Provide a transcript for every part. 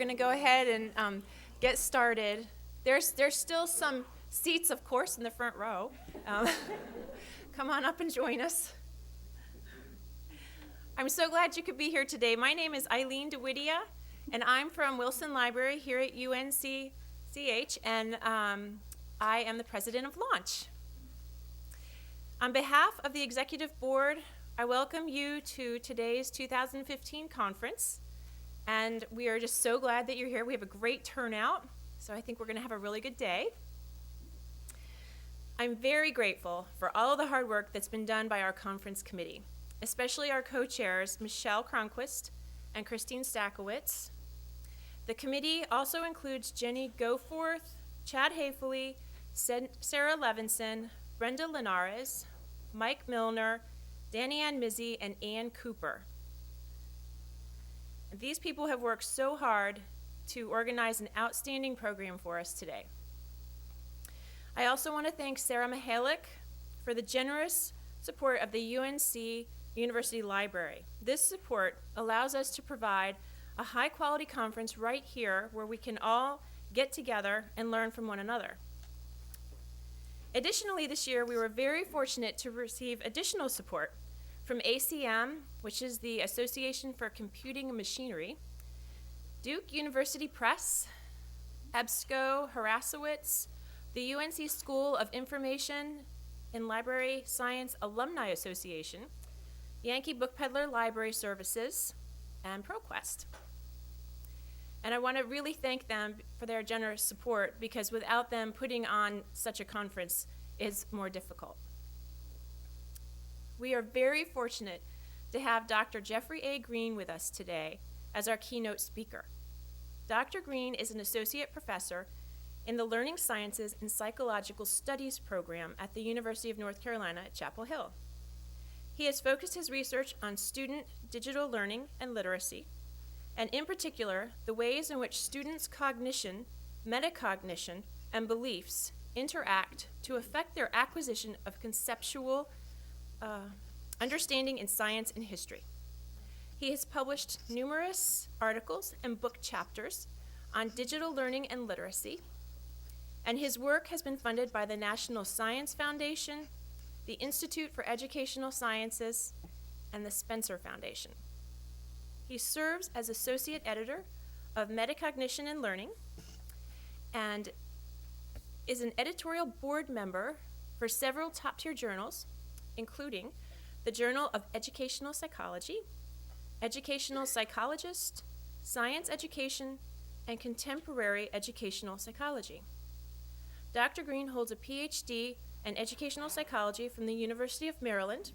We're going to go ahead and get started. There's still some seats, of course, in the front row. Come on up and join us. I'm so glad you could be here today. My name is Eileen DeWittia, and I'm from Wilson Library here at LAUNC-CH, and I am the president of LAUNC-CH. On behalf of the executive board, I welcome you to today's 2015 conference. And we are just so glad that you're here. We have a great turnout, so I think we're going to have a really good day. I'm very grateful for all of the hard work that's been done by our conference committee, especially our co-chairs, Michelle Cronquist and Christine Stakowitz. The committee also includes Jenny Goforth, Chad Hafele, Sarah Levinson, Brenda Linares, Mike Milner, Danny Ann Mizzi, and Ann Cooper. These people have worked so hard to organize an outstanding program for us today. I also want to thank Sarah Mihalik for the generous support of the UNC University Library. This support allows us to provide a high-quality conference right here where we can all get together and learn from one another. Additionally, this year we were very fortunate to receive additional support from ACM, which is the Association for Computing and Machinery, Duke University Press, EBSCO Harasowitz, the UNC School of Information and Library Science Alumni Association, Yankee Book Peddler Library Services, and ProQuest. And I want to really thank them for their generous support, because without them, putting on such a conference is more difficult. We are very fortunate to have Dr. Jeffrey A. Greene with us today as our keynote speaker. Dr. Greene is an associate professor in the Learning Sciences and Psychological Studies program at the University of North Carolina at Chapel Hill. He has focused his research on student digital learning and literacy, and in particular, the ways in which students' cognition, metacognition, and beliefs interact to affect their acquisition of conceptual understanding in science and history. He has published numerous articles and book chapters on digital learning and literacy, and his work has been funded by the National Science Foundation, the Institute for Educational Sciences, and the Spencer Foundation. He serves as associate editor of Metacognition and Learning and is an editorial board member for several top-tier journals, including the Journal of Educational Psychology, Educational Psychologist, Science Education, and Contemporary Educational Psychology. Dr. Greene holds a PhD in Educational Psychology from the University of Maryland,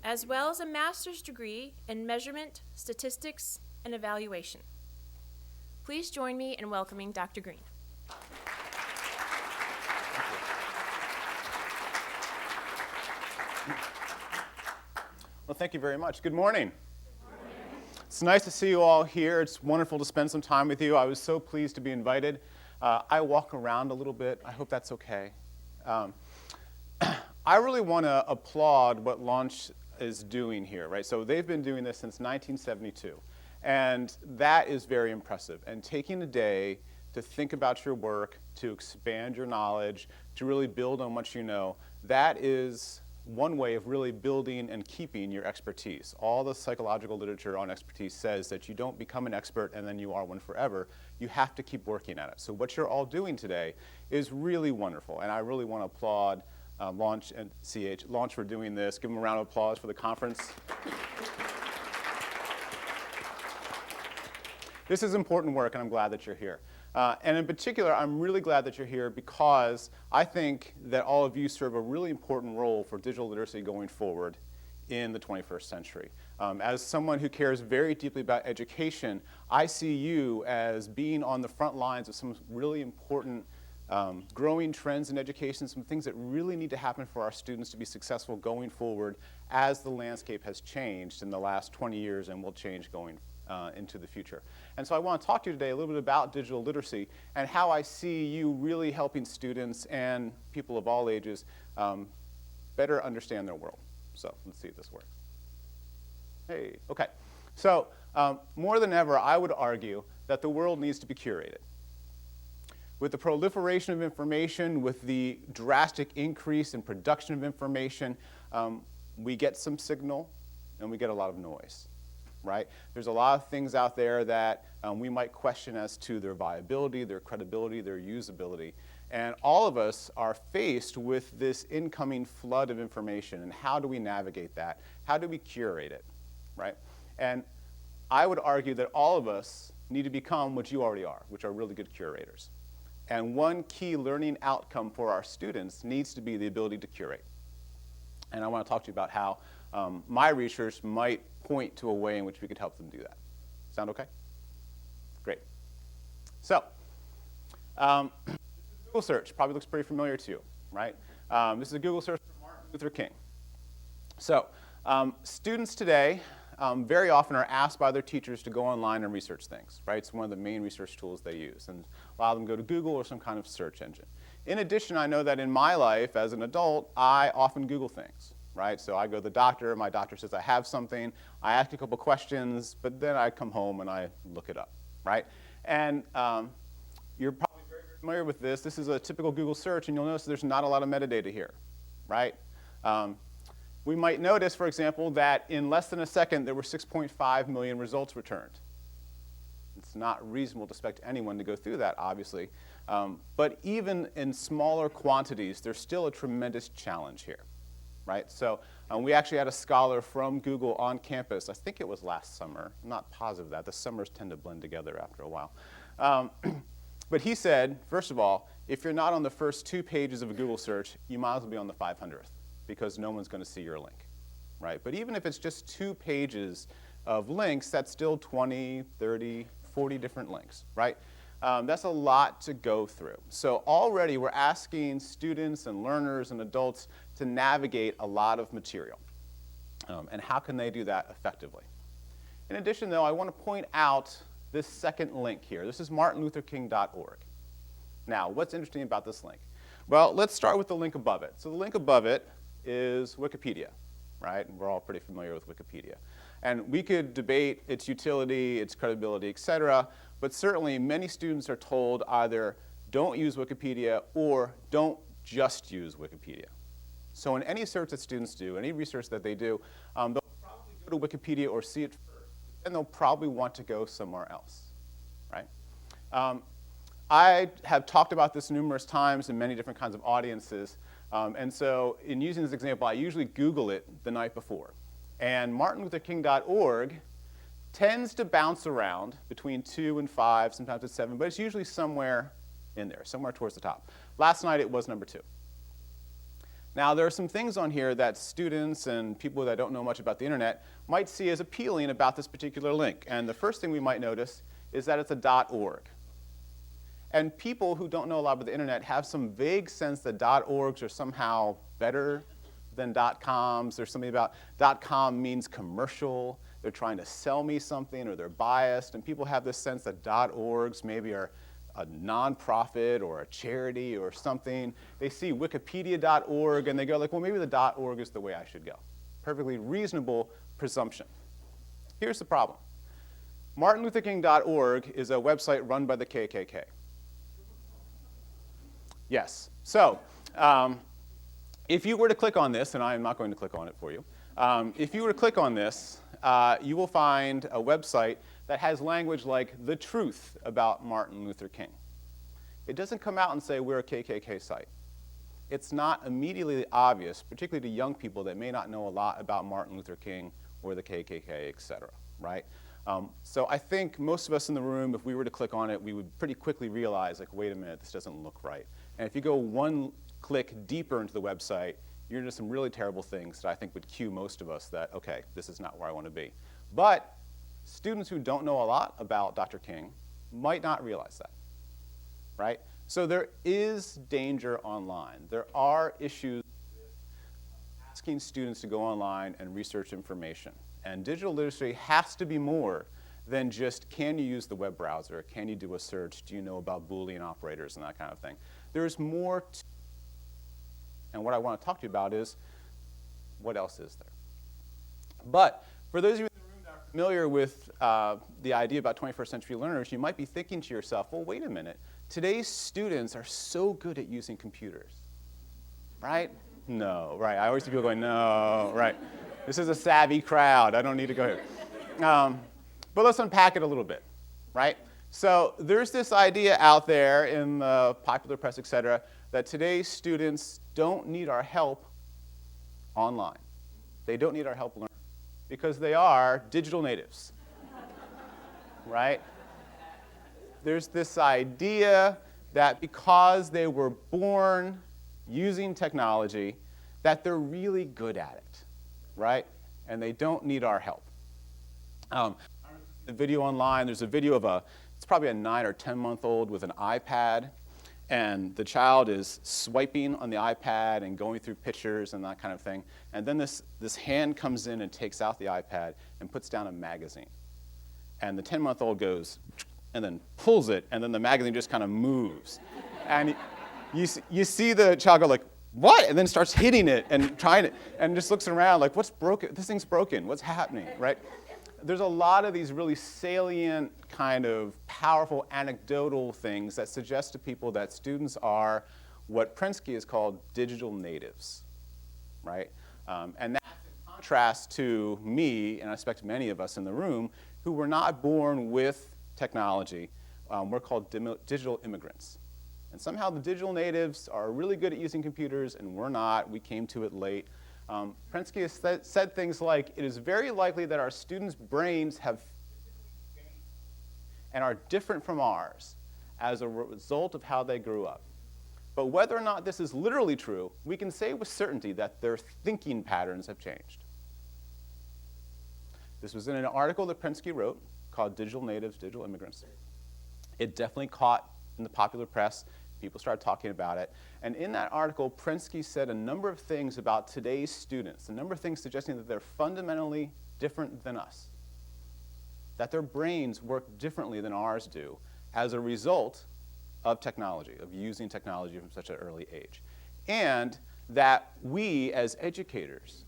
as well as a master's degree in Measurement, Statistics, and Evaluation. Please join me in welcoming Dr. Greene. Well, thank you very much. Good morning. Good morning. It's nice to see you all here. It's wonderful to spend some time with you. I was so pleased to be invited. I walk around a little bit. I hope that's okay. I really want to applaud what LAUNC-CH is doing here, right? So they've been doing this since 1972, and that is very impressive. And taking a day to think about your work, to expand your knowledge, to really build on what you know, that is one way of really building and keeping your expertise. All the psychological literature on expertise says that you don't become an expert and then you are one forever. You have to keep working at it. So what you're all doing today is really wonderful, and I really want to applaud LAUNC-CH and CH. LAUNC-CH for doing this. Give them a round of applause for the conference. This is important work, and I'm glad that you're here. And in particular, I'm really glad that you're here because I think that all of you serve a really important role for digital literacy going forward in the 21st century. As someone who cares very deeply about education, I see you as being on the front lines of some really important growing trends in education, some things that really need to happen for our students to be successful going forward as the landscape has changed in the last 20 years and will change going into the future. And so I want to talk to you today a little bit about digital literacy and how I see you really helping students and people of all ages better understand their world. So let's see if this works. Hey, okay. So more than ever, I would argue that the world needs to be curated. With the proliferation of information, with the drastic increase in production of information, we get some signal and we get a lot of noise, right? There's a lot of things out there that we might question as to their viability, their credibility, their usability. And all of us are faced with this incoming flood of information, and how do we navigate that? How do we curate it, right? And I would argue that all of us need to become what you already are, which are really good curators. And one key learning outcome for our students needs to be the ability to curate. And I want to talk to you about how my research might point to a way in which we could help them do that. Sound okay? Great. So, Google search probably looks pretty familiar to you, right? This is a Google search for Martin Luther King. So, students today very often are asked by their teachers to go online and research things, right? It's one of the main research tools they use, and a lot of them go to Google or some kind of search engine. In addition, I know that in my life as an adult, I often Google things, right? So I go to the doctor, my doctor says I have something, I ask a couple questions, but then I come home and I look it up, right? And you're probably very familiar with this. This is a typical Google search, and you'll notice there's not a lot of metadata here, right? We might notice, for example, that in less than a second, there were 6.5 million results returned. It's not reasonable to expect anyone to go through that, obviously. But even in smaller quantities, there's still a tremendous challenge here, right? So we actually had a scholar from Google on campus. I think it was last summer. I'm not positive of that. The summers tend to blend together after a while. But he said, first of all, if you're not on the first 2 pages of a Google search, you might as well be on the 500th. Because no one's going to see your link, right? But even if it's just 2 pages of links, that's still 20, 30, 40 different links, right? That's a lot to go through. So already we're asking students and learners and adults to navigate a lot of material. And how can they do that effectively? In addition, though, I want to point out this second link here. This is martinlutherking.org. Now, what's interesting about this link? Well, let's start with the link above it. So the link above it is Wikipedia, right? We're all pretty familiar with Wikipedia. And we could debate its utility, its credibility, et cetera, but certainly many students are told either don't use Wikipedia or don't just use Wikipedia. So in any search that students do, any research that they do, they'll probably go to Wikipedia or see it first, and they'll probably want to go somewhere else, right? I have talked about this numerous times in many different kinds of audiences. And so in using this example, I usually Google it the night before. And martinlutherking.org tends to bounce around between 2 and 5, sometimes it's 7, but it's usually somewhere in there, somewhere towards the top. Last night it was number 2. Now there are some things on here that students and people that don't know much about the internet might see as appealing about this particular link. And the first thing we might notice is that it's a .org. And people who don't know a lot about the internet have some vague sense that .orgs are somehow better than .coms. There's something about .com means commercial. They're trying to sell me something, or they're biased. And people have this sense that .orgs maybe are a nonprofit or a charity or something. They see wikipedia.org and they go like, well, maybe the .org is the way I should go. Perfectly reasonable presumption. Here's the problem. martinlutherking.org is a website run by the KKK. Yes. So if you were to click on this, and I am not going to click on it for you, if you were to click on this, you will find a website that has language like the truth about Martin Luther King. It doesn't come out and say we're a KKK site. It's not immediately obvious, particularly to young people that may not know a lot about Martin Luther King or the KKK, et cetera, right? So I think most of us in the room, if we were to click on it, we would pretty quickly realize, like, wait a minute, this doesn't look right. And if you go one click deeper into the website, you're into some really terrible things that I think would cue most of us that, okay, this is not where I want to be. But students who don't know a lot about Dr. King might not realize that, right? So there is danger online. There are issues with asking students to go online and research information. And digital literacy has to be more than just, can you use the web browser? Can you do a search? Do you know about Boolean operators and that kind of thing? There's more to, and what I want to talk to you about is, what else is there? But for those of you in the room that are familiar with the idea about 21st century learners, you might be thinking to yourself, well, wait a minute. Today's students are so good at using computers, right? No, right. I always see people going, no, right. This is a savvy crowd. I don't need to go here. But let's unpack it a little bit, right? So there's this idea out there in the popular press, et cetera, that today's students don't need our help online. They don't need our help learning because they are digital natives, right? There's this idea that because they were born using technology, that they're really good at it, right? And they don't need our help. The video online, there's a video of it's probably a 9 or 10-month-old with an iPad, and the child is swiping on the iPad and going through pictures and that kind of thing. And then this hand comes in and takes out the iPad and puts down a magazine. And the 10-month-old goes and then pulls it, and then the magazine just kind of moves. And you see the child go like, what? And then starts hitting it and trying it, and just looks around like, what's broken? This thing's broken. What's happening, right? There's a lot of these really salient, kind of powerful anecdotal things that suggest to people that students are what Prensky has called digital natives, right? And that's in contrast to me, and I expect many of us in the room, who were not born with technology. We're called digital immigrants. And somehow the digital natives are really good at using computers, and we're not. We came to it late. Prensky has said things like, it is very likely that our students' brains have and are different from ours as a result of how they grew up. But whether or not this is literally true, we can say with certainty that their thinking patterns have changed. This was in an article that Prensky wrote called Digital Natives, Digital Immigrants. It definitely caught in the popular press. People started talking about it. And in that article, Prensky said a number of things about today's students, a number of things suggesting that they're fundamentally different than us, that their brains work differently than ours do as a result of technology, of using technology from such an early age. And that we, as educators,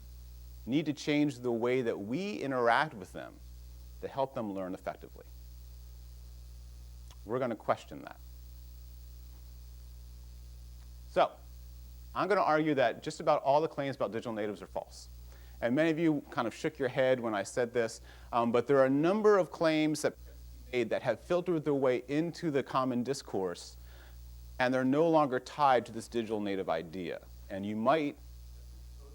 need to change the way that we interact with them to help them learn effectively. We're going to question that. So, I'm going to argue that just about all the claims about digital natives are false. And many of you kind of shook your head when I said this, but there are a number of claims that made that have filtered their way into the common discourse, and they're no longer tied to this digital native idea. And you might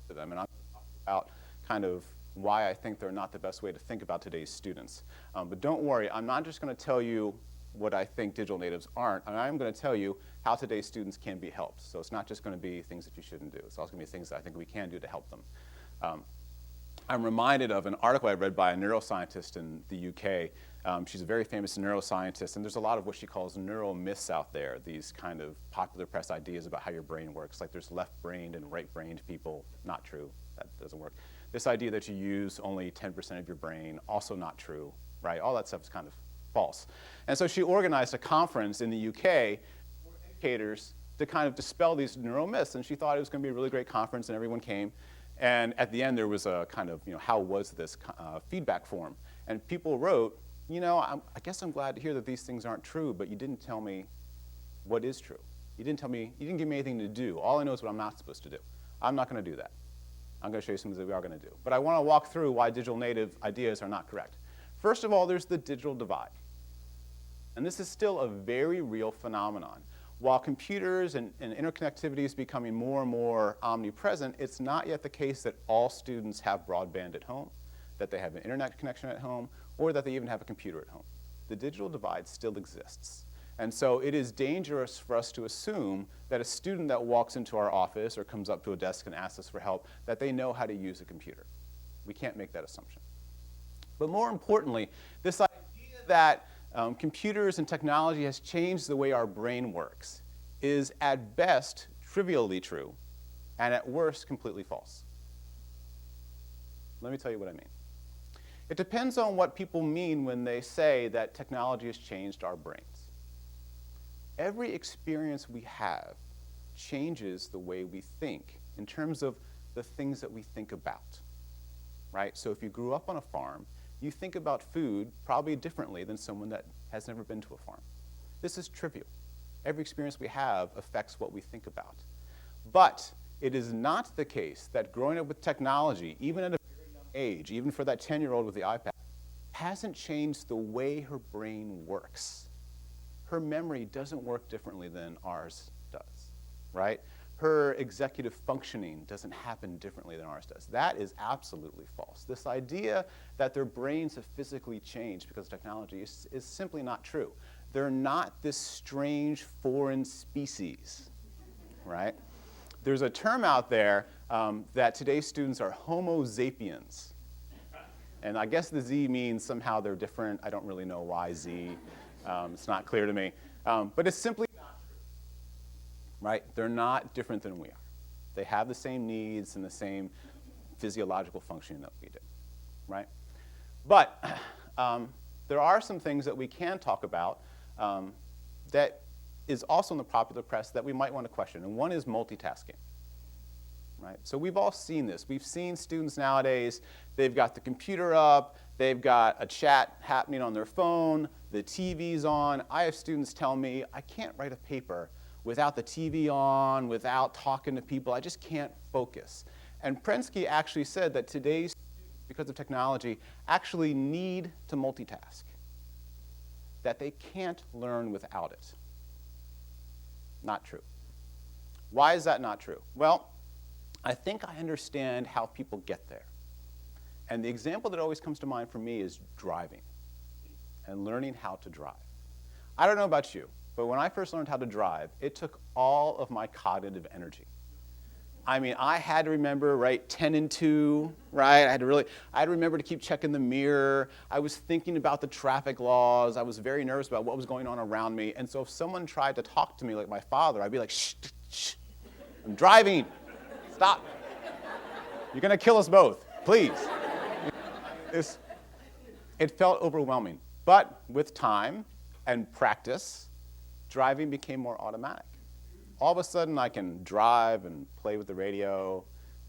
to them, and I'm going to talk about kind of why I think they're not the best way to think about today's students. But don't worry, I'm not just going to tell you what I think digital natives aren't, and I'm going to tell you how today's students can be helped. So it's not just going to be things that you shouldn't do. It's also going to be things that I think we can do to help them. I'm reminded of an article I read by a neuroscientist in the UK. She's a very famous neuroscientist, and there's a lot of what she calls neural myths out there, these kind of popular press ideas about how your brain works, like there's left-brained and right-brained people. Not true. That doesn't work. This idea that you use only 10% of your brain, also not true, right? All that stuff is kind of false. And so she organized a conference in the UK for educators to kind of dispel these neural myths, and she thought it was going to be a really great conference, and everyone came. And at the end, there was a kind of, how was this feedback form? And people wrote, I guess I'm glad to hear that these things aren't true, but you didn't tell me what is true. You didn't give me anything to do. All I know is what I'm not supposed to do. I'm not going to do that. I'm going to show you some things that we are going to do. But I want to walk through why digital native ideas are not correct. First of all, there's the digital divide. And this is still a very real phenomenon. While computers and interconnectivity is becoming more and more omnipresent, it's not yet the case that all students have broadband at home, that they have an internet connection at home, or that they even have a computer at home. The digital divide still exists. And so it is dangerous for us to assume that a student that walks into our office or comes up to a desk and asks us for help, that they know how to use a computer. We can't make that assumption. But more importantly, this idea that computers and technology has changed the way our brain works is at best trivially true, and at worst completely false. Let me tell you what I mean. It depends on what people mean when they say that technology has changed our brains. Every experience we have changes the way we think in terms of the things that we think about, right? So if you grew up on a farm, you think about food probably differently than someone that has never been to a farm. This is trivial. Every experience we have affects what we think about. But it is not the case that growing up with technology, even at a very young age, even for that 10-year-old with the iPad, hasn't changed the way her brain works. Her memory doesn't work differently than ours does, right? Her executive functioning doesn't happen differently than ours does. That is absolutely false. This idea that their brains have physically changed because of technology is simply not true. They're not this strange foreign species, right? There's a term out there that today's students are Homo sapiens. And I guess the Z means somehow they're different. I don't really know why Z. It's not clear to me. But it's simply not true, right? They're not different than we are. They have the same needs and the same physiological functioning that we do, right? But there are some things that we can talk about that is also in the popular press that we might want to question. And one is multitasking. Right? So we've all seen this. We've seen students nowadays, they've got the computer up, they've got a chat happening on their phone, the TV's on. I have students tell me, I can't write a paper without the TV on, without talking to people. I just can't focus. And Prensky actually said that today's students, because of technology, actually need to multitask, that they can't learn without it. Not true. Why is that not true? Well, I think I understand how people get there. And the example that always comes to mind for me is driving and learning how to drive. I don't know about you, but when I first learned how to drive, it took all of my cognitive energy. I mean, I had to remember, right, 10 and 2, right? I had to remember to keep checking the mirror. I was thinking about the traffic laws. I was very nervous about what was going on around me. And so if someone tried to talk to me like my father, I'd be like, shh, shh, I'm driving. Stop. You're going to kill us both, please. It felt overwhelming. But with time and practice, driving became more automatic. All of a sudden, I can drive and play with the radio,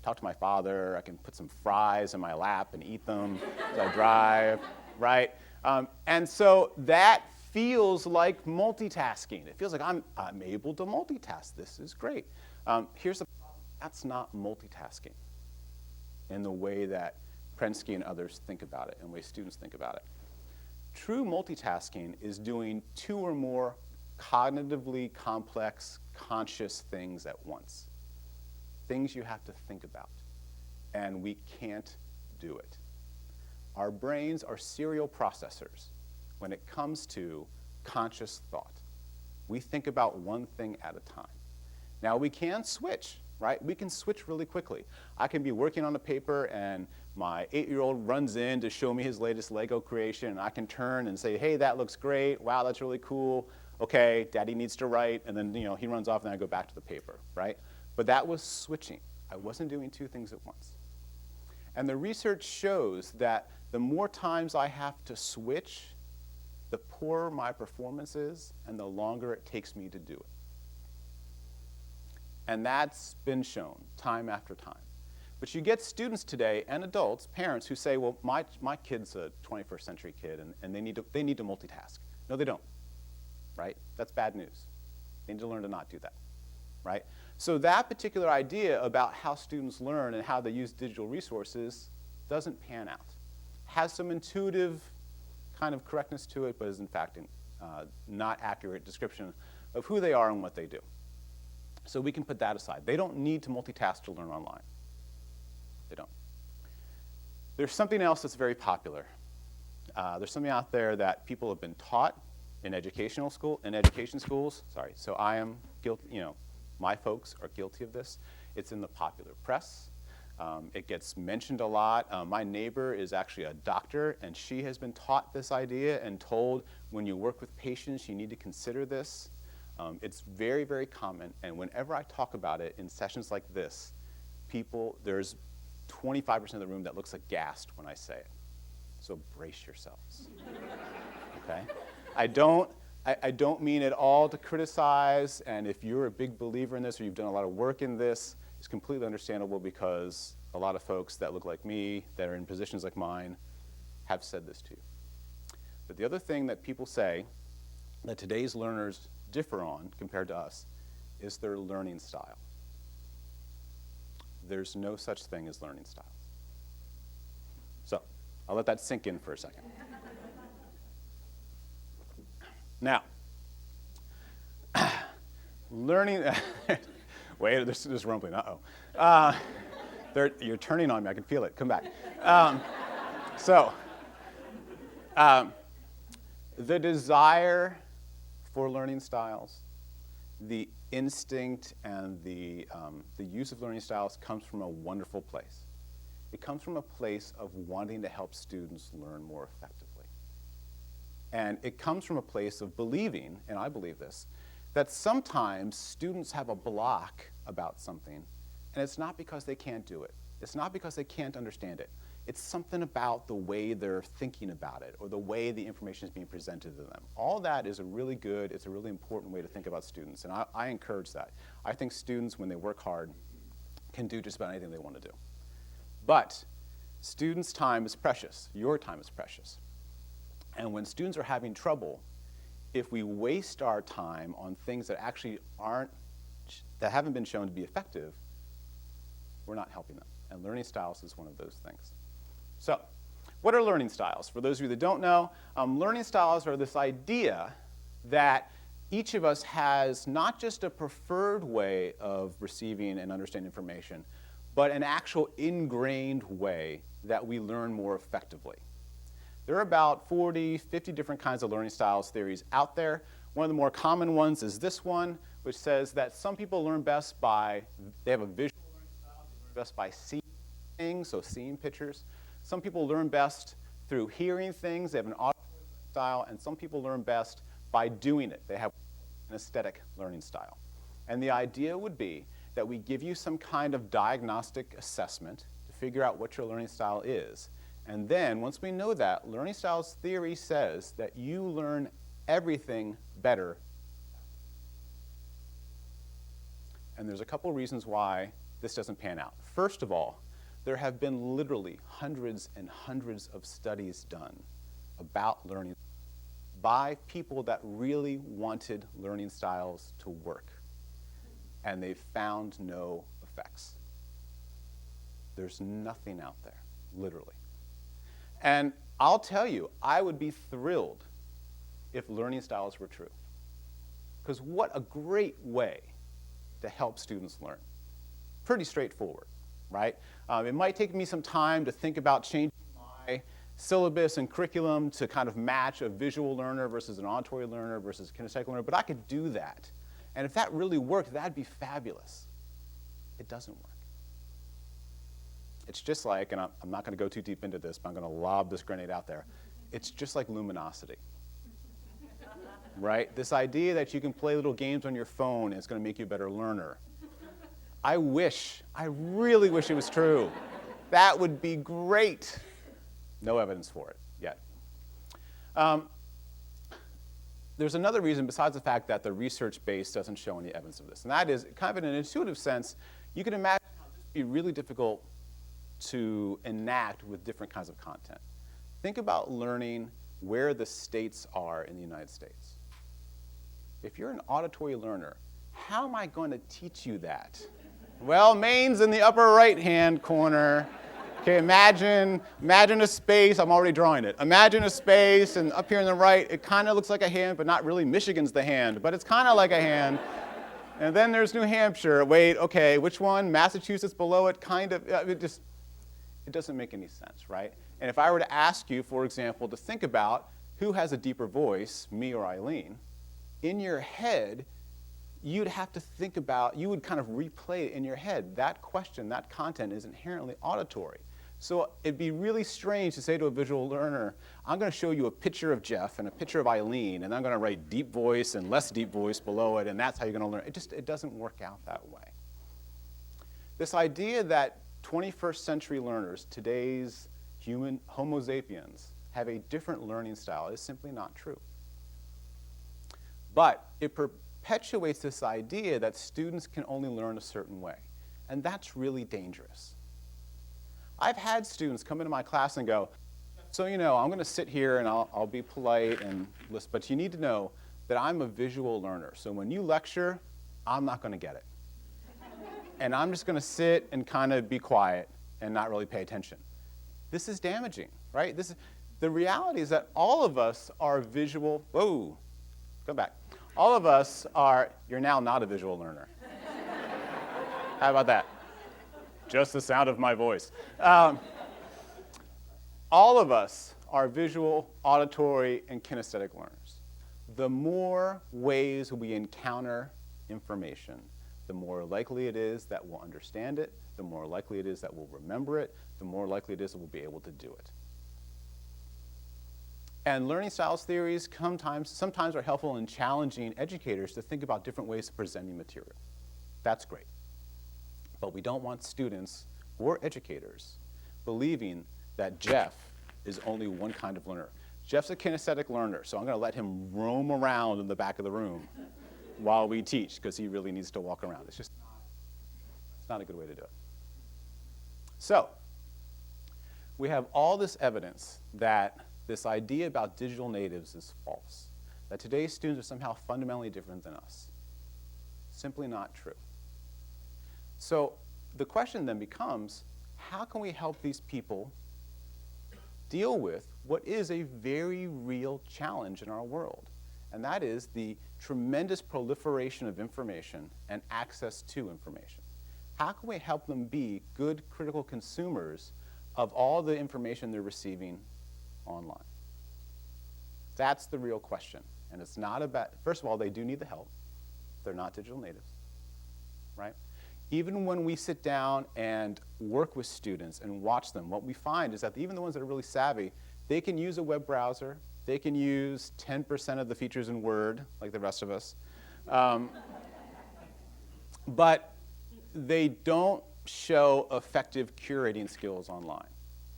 talk to my father. I can put some fries in my lap and eat them as I drive, right? And so that feels like multitasking. It feels like I'm able to multitask. This is great. Here's the problem. That's not multitasking in the way that Prensky and others think about it, and the way students think about it. True multitasking is doing two or more cognitively complex, conscious things at once. Things you have to think about, and we can't do it. Our brains are serial processors when it comes to conscious thought. We think about one thing at a time. Now, we can switch, right? We can switch really quickly. I can be working on a paper, and my 8-year-old runs in to show me his latest Lego creation, and I can turn and say, hey, that looks great. Wow, that's really cool. Okay, Daddy needs to write, and then he runs off, and I go back to the paper, right? But that was switching. I wasn't doing two things at once. And the research shows that the more times I have to switch, the poorer my performance is, and the longer it takes me to do it. And that's been shown time after time. But you get students today and adults, parents, who say, well, my kid's a 21st century kid, and they need to multitask. No, they don't, right? That's bad news. They need to learn to not do that, right? So that particular idea about how students learn and how they use digital resources doesn't pan out. Has some intuitive kind of correctness to it, but is in fact not accurate description of who they are and what they do. So we can put that aside. They don't need to multitask to learn online. They don't. There's something else that's very popular. There's something out there that people have been taught in education schools. Sorry. So I am guilty. My folks are guilty of this. It's in the popular press. It gets mentioned a lot. My neighbor is actually a doctor, and she has been taught this idea and told when you work with patients, you need to consider this. It's very, very common, and whenever I talk about it in sessions like this, there's 25% of the room that looks aghast when I say it. So brace yourselves, okay? I don't mean at all to criticize, and if you're a big believer in this or you've done a lot of work in this, it's completely understandable because a lot of folks that look like me, that are in positions like mine, have said this to you. But the other thing that people say that today's learners differ on compared to us is their learning style. There's no such thing as learning styles. So I'll let that sink in for a second. Now, learning, wait, there's rumbling, uh-oh. You're turning on me, I can feel it, come back. The desire for learning styles, the instinct and the use of learning styles comes from a wonderful place. It comes from a place of wanting to help students learn more effectively. And it comes from a place of believing, and I believe this, that sometimes students have a block about something, and it's not because they can't do it. It's not because they can't understand it. It's something about the way they're thinking about it or the way the information is being presented to them. All that is a really good, it's a really important way to think about students, and I encourage that. I think students, when they work hard, can do just about anything they want to do. But students' time is precious. Your time is precious. And when students are having trouble, if we waste our time on things that actually haven't been shown to be effective, we're not helping them. And learning styles is one of those things. So, what are learning styles? For those of you that don't know, learning styles are this idea that each of us has not just a preferred way of receiving and understanding information, but an actual ingrained way that we learn more effectively. There are about 40, 50 different kinds of learning styles theories out there. One of the more common ones is this one, which says that some people learn best by, they have a visual learning style, they learn best by seeing things, so seeing pictures. Some people learn best through hearing things, they have an auditory style, and some people learn best by doing it. They have an aesthetic learning style. And the idea would be that we give you some kind of diagnostic assessment to figure out what your learning style is. And then, once we know that, learning styles theory says that you learn everything better. And there's a couple reasons why this doesn't pan out. First of all, there have been literally hundreds and hundreds of studies done about learning by people that really wanted learning styles to work. And they found no effects. There's nothing out there, literally. And I'll tell you, I would be thrilled if learning styles were true. Because what a great way to help students learn. Pretty straightforward, right? It might take me some time to think about changing my syllabus and curriculum to kind of match a visual learner versus an auditory learner versus a kinesthetic learner, but I could do that. And if that really worked, that'd be fabulous. It doesn't work. It's just like, and I'm not going to go too deep into this, but I'm going to lob this grenade out there. It's just like luminosity, right? This idea that you can play little games on your phone and it's going to make you a better learner. I really wish it was true. That would be great. No evidence for it yet. There's another reason besides the fact that the research base doesn't show any evidence of this, and that is kind of in an intuitive sense, you can imagine how this would be really difficult to enact with different kinds of content. Think about learning where the states are in the United States. If you're an auditory learner, how am I going to teach you that? Well, Maine's in the upper right-hand corner. Okay, imagine a space. I'm already drawing it. Imagine a space, and up here on the right, it kind of looks like a hand, but not really. Michigan's the hand, but it's kind of like a hand. And then there's New Hampshire. Wait, okay, which one? Massachusetts below it, kind of. It doesn't make any sense, right? And if I were to ask you, for example, to think about who has a deeper voice, me or Eileen, in your head, you'd have to think about, you would kind of replay it in your head. That question, that content is inherently auditory. So it'd be really strange to say to a visual learner, I'm going to show you a picture of Jeff and a picture of Eileen, and I'm going to write deep voice and less deep voice below it, and that's how you're going to learn. It doesn't work out that way. This idea that 21st century learners, today's Homo sapiens, have a different learning style is simply not true. But it perpetuates this idea that students can only learn a certain way, and that's really dangerous. I've had students come into my class and go, So I'm going to sit here and I'll be polite and listen, but you need to know that I'm a visual learner. So when you lecture, I'm not going to get it. And I'm just going to sit and kind of be quiet and not really pay attention. This is damaging, right? The reality is that all of us are visual. Whoa, go back. All of us are, you're now not a visual learner. How about that? Just the sound of my voice. All of us are visual, auditory, and kinesthetic learners. The more ways we encounter information, the more likely it is that we'll understand it, the more likely it is that we'll remember it, the more likely it is that we'll be able to do it. And learning styles theories sometimes are helpful in challenging educators to think about different ways of presenting material. That's great. But we don't want students or educators believing that Jeff is only one kind of learner. Jeff's a kinesthetic learner, so I'm going to let him roam around in the back of the room while we teach, because he really needs to walk around. It's not a good way to do it. So we have all this evidence that this idea about digital natives is false, that today's students are somehow fundamentally different than us. Simply not true. So the question then becomes, how can we help these people deal with what is a very real challenge in our world? And that is the tremendous proliferation of information and access to information. How can we help them be good critical consumers of all the information they're receiving online? That's the real question. And it's not about, first of all, they do need the help. They're not digital natives, right? Even when we sit down and work with students and watch them, what we find is that even the ones that are really savvy, they can use a web browser. They can use 10% of the features in Word, like the rest of us. But they don't show effective curating skills online.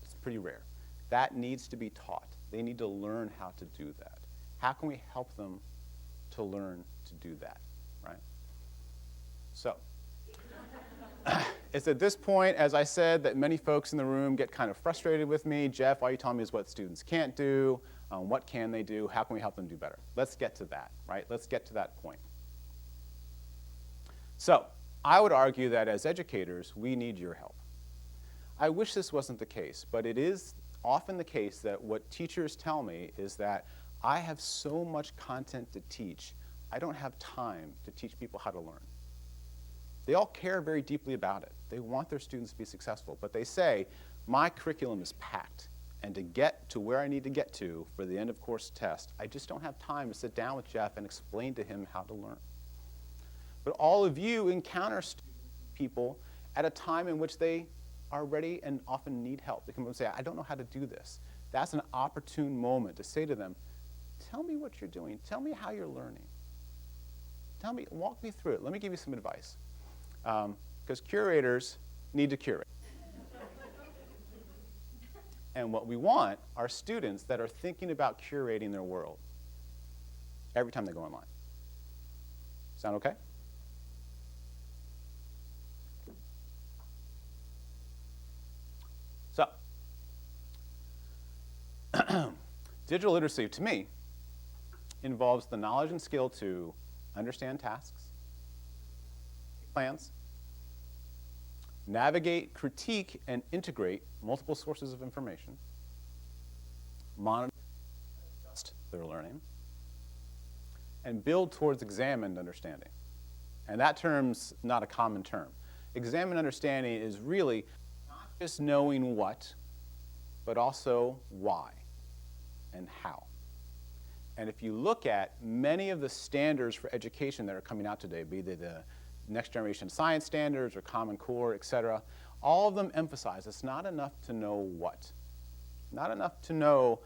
It's pretty rare. That needs to be taught. They need to learn how to do that. How can we help them to learn to do that, right? So it's at this point, as I said, that many folks in the room get kind of frustrated with me. Jeff, all you telling me is what students can't do. What can they do? How can we help them do better? Let's get to that, right? Let's get to that point. So I would argue that as educators, we need your help. I wish this wasn't the case, but it is often the case that what teachers tell me is that I have so much content to teach, I don't have time to teach people how to learn. They all care very deeply about it. They want their students to be successful, but they say, my curriculum is packed, and to get to where I need to get to for the end of course test, I just don't have time to sit down with Jeff and explain to him how to learn. But all of you encounter people at a time in which they are ready and often need help. They come up and say, I don't know how to do this. That's an opportune moment to say to them, tell me what you're doing. Tell me how you're learning. Tell me, walk me through it. Let me give you some advice. Because curators need to curate. And what we want are students that are thinking about curating their world every time they go online. Sound okay? So, digital literacy, to me, involves the knowledge and skill to understand tasks, plans, navigate, critique, and integrate multiple sources of information, monitor and adjust their learning, and build towards examined understanding. And that term's not a common term. Examined understanding is really not just knowing what, but also why and how. And if you look at many of the standards for education that are coming out today, be they the next generation science standards or Common Core, et cetera, all of them emphasize it's not enough to know what. Not enough to know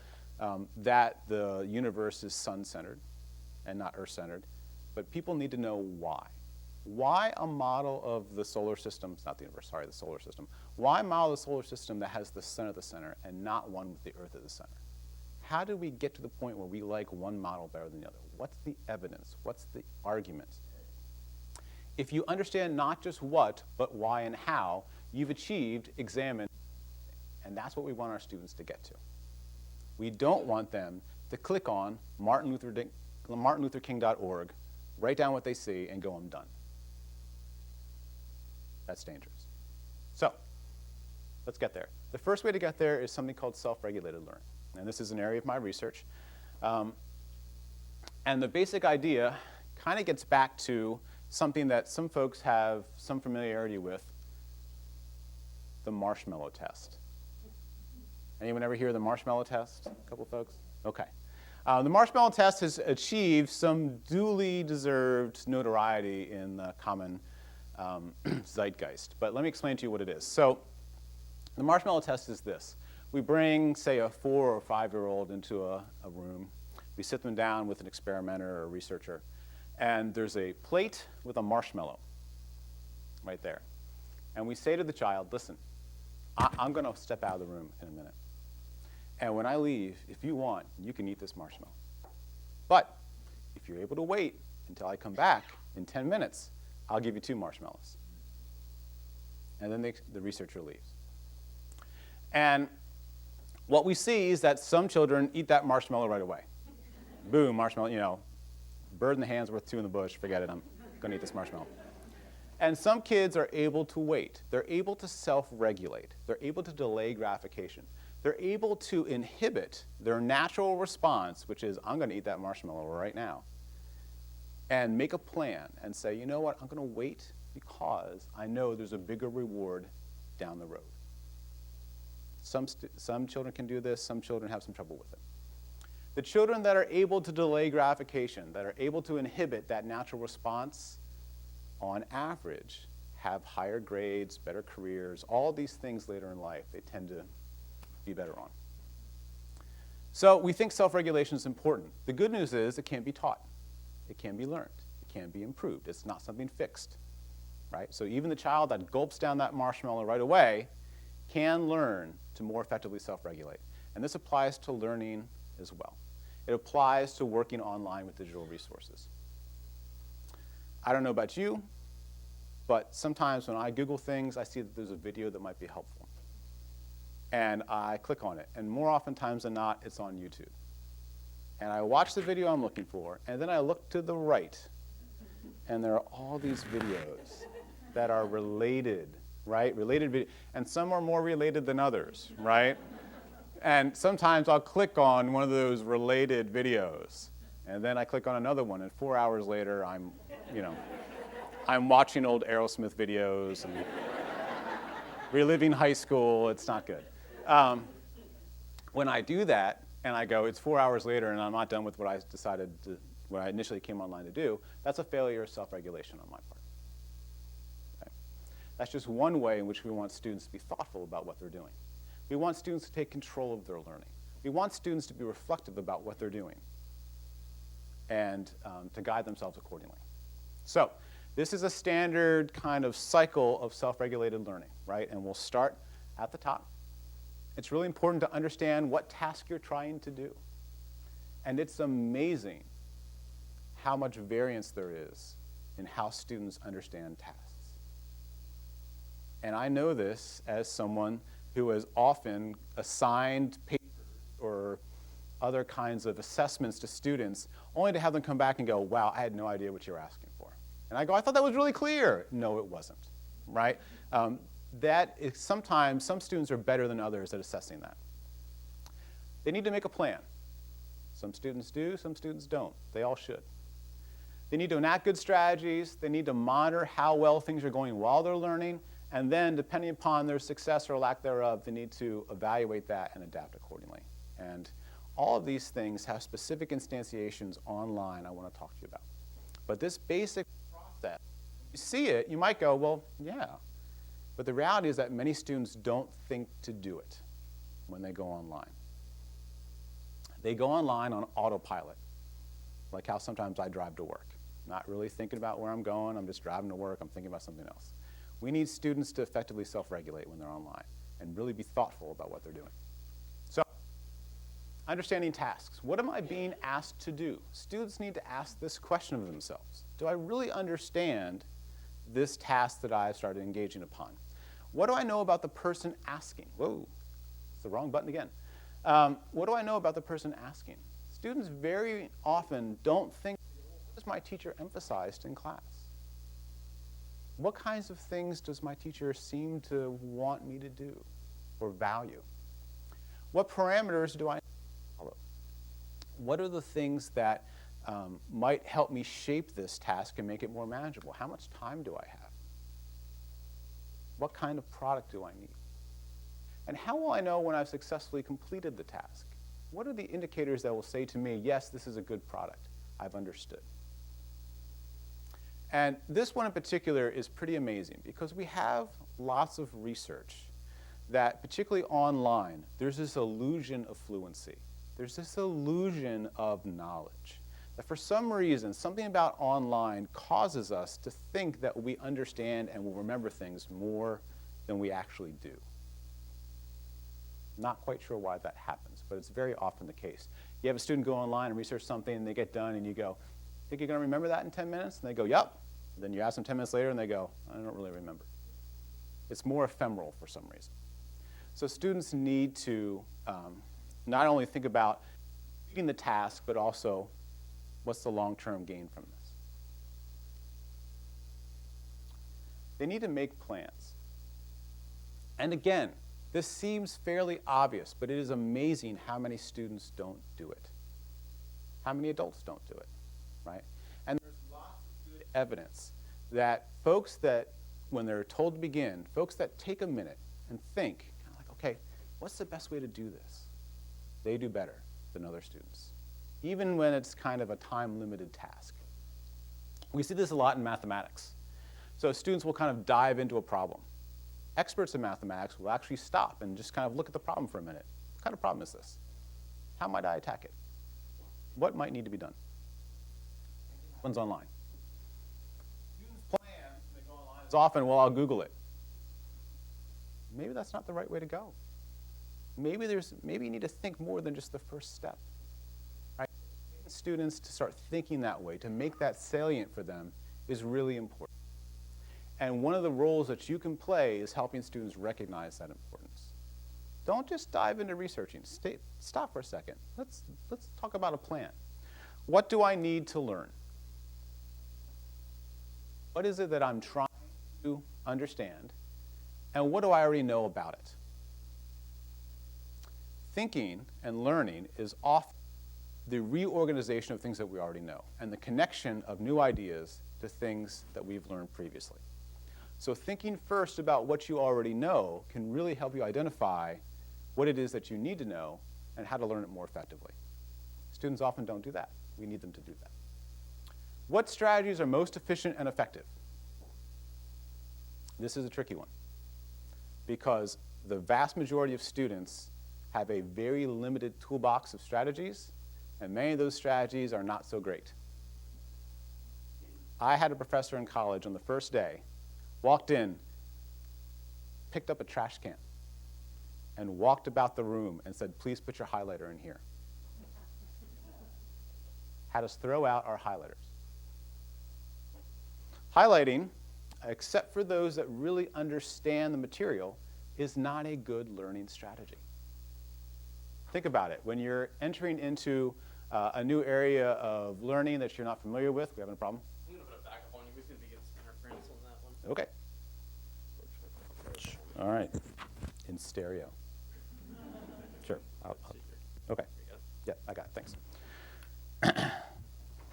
that the universe is sun-centered and not earth-centered, but people need to know why. Why a model of the solar system, it's not the universe, sorry, the solar system. Why model the solar system that has the sun at the center and not one with the earth at the center? How do we get to the point where we like one model better than the other? What's the evidence? What's the argument? If you understand not just what, but why and how, you've achieved examined, and that's what we want our students to get to. We don't want them to click on martinlutherking.org, write down what they see, and go, I'm done. That's dangerous. So let's get there. The first way to get there is something called self-regulated learning. And this is an area of my research. And the basic idea kind of gets back to something that some folks have some familiarity with, the marshmallow test. Anyone ever hear the marshmallow test? A couple folks? Okay. The marshmallow test has achieved some duly deserved notoriety in the common zeitgeist. But let me explain to you what it is. So the marshmallow test is this. We bring, say, a 4 or 5-year-old into a room. We sit them down with an experimenter or a researcher. And there's a plate with a marshmallow right there. And we say to the child, listen, I'm going to step out of the room in a minute. And when I leave, if you want, you can eat this marshmallow. But if you're able to wait until I come back in 10 minutes, I'll give you 2 marshmallows. And then the researcher leaves. And what we see is that some children eat that marshmallow right away. Boom, marshmallow, you know, bird in the hand's worth 2 in the bush, forget it, I'm going to eat this marshmallow. And some kids are able to wait. They're able to self-regulate. They're able to delay gratification. They're able to inhibit their natural response, which is, I'm going to eat that marshmallow right now, and make a plan and say, you know what, I'm going to wait because I know there's a bigger reward down the road. Some children can do this. Some children have some trouble with it. The children that are able to delay gratification, that are able to inhibit that natural response, on average, have higher grades, better careers, all these things later in life they tend to be better on. So we think self-regulation is important. The good news is it can't be taught. It can be learned. It can be improved. It's not something fixed, right? So even the child that gulps down that marshmallow right away can learn to more effectively self-regulate. And this applies to learning as well. It applies to working online with digital resources. I don't know about you, but sometimes when I Google things, I see that there's a video that might be helpful. And I click on it, and more oftentimes than not, it's on YouTube. And I watch the video I'm looking for, and then I look to the right, and there are all these videos that are related, right? Related video, and some are more related than others, right? And sometimes I'll click on one of those related videos, and then I click on another one, and 4 hours later, I'm watching old Aerosmith videos and reliving high school. It's not good. When I do that, and I go, it's 4 hours later, and I'm not done with what I initially came online to do, that's a failure of self-regulation on my part. Okay? That's just one way in which we want students to be thoughtful about what they're doing. We want students to take control of their learning. We want students to be reflective about what they're doing and to guide themselves accordingly. So this is a standard kind of cycle of self-regulated learning, right? And we'll start at the top. It's really important to understand what task you're trying to do. And it's amazing how much variance there is in how students understand tasks. And I know this as someone who has often assigned papers or other kinds of assessments to students, only to have them come back and go, wow, I had no idea what you were asking for. And I go, I thought that was really clear. No, it wasn't, right? That is sometimes some students are better than others at assessing that. They need to make a plan. Some students do, some students don't. They all should. They need to enact good strategies. They need to monitor how well things are going while they're learning. And then, depending upon their success or lack thereof, they need to evaluate that and adapt accordingly. And all of these things have specific instantiations online I want to talk to you about. But this basic process, you see it, you might go, well, yeah. But the reality is that many students don't think to do it when they go online. They go online on autopilot, like how sometimes I drive to work. Not really thinking about where I'm going, I'm just driving to work, I'm thinking about something else. We need students to effectively self-regulate when they're online and really be thoughtful about what they're doing. So, understanding tasks. What am I being asked to do? Students need to ask this question of themselves. Do I really understand this task that I've started engaging upon? What do I know about the person asking? Whoa, it's the wrong button again. What do I know about the person asking? Students very often don't think, what does my teacher emphasize in class? What kinds of things does my teacher seem to want me to do or value? What parameters do I follow? What are the things that might help me shape this task and make it more manageable? How much time do I have? What kind of product do I need? And how will I know when I've successfully completed the task? What are the indicators that will say to me, yes, this is a good product, I've understood? And this one in particular is pretty amazing because we have lots of research that, particularly online, there's this illusion of fluency. There's this illusion of knowledge. That for some reason, something about online causes us to think that we understand and will remember things more than we actually do. Not quite sure why that happens, but it's very often the case. You have a student go online and research something, and they get done, and you go, think you're going to remember that in 10 minutes? And they go, yep. And then you ask them 10 minutes later, and they go, I don't really remember. It's more ephemeral for some reason. So students need to not only think about completing the task, but also what's the long-term gain from this. They need to make plans. And again, this seems fairly obvious, but it is amazing how many students don't do it. How many adults don't do it, right? And there's lots of good evidence that folks that, when they're told to begin, folks that take a minute and think, kind of like, okay, what's the best way to do this? They do better than other students, even when it's kind of a time-limited task. We see this a lot in mathematics. So students will kind of dive into a problem. Experts in mathematics will actually stop and just kind of look at the problem for a minute. What kind of problem is this? How might I attack it? What might need to be done? One's online. Students plan, they go online as often, well, I'll Google it. Maybe that's not the right way to go. Maybe you need to think more than just the first step. Right? Getting students to start thinking that way, to make that salient for them, is really important. And one of the roles that you can play is helping students recognize that importance. Don't just dive into researching. Stop for a second. Let's talk about a plan. What do I need to learn? What is it that I'm trying to understand? And what do I already know about it? Thinking and learning is often the reorganization of things that we already know and the connection of new ideas to things that we've learned previously. So thinking first about what you already know can really help you identify what it is that you need to know and how to learn it more effectively. Students often don't do that. We need them to do that. What strategies are most efficient and effective? This is a tricky one because the vast majority of students have a very limited toolbox of strategies, and many of those strategies are not so great. I had a professor in college on the first day, walked in, picked up a trash can, and walked about the room and said, please put your highlighter in here. Had us throw out our highlighters. Highlighting, except for those that really understand the material, is not a good learning strategy. Think about it. When you're entering into a new area of learning that you're not familiar with, we having a problem? I'm going to put a backup on you. We seem to get some interference on that one. Okay. All right. In stereo. Sure. Okay. Yeah, I got it. Thanks.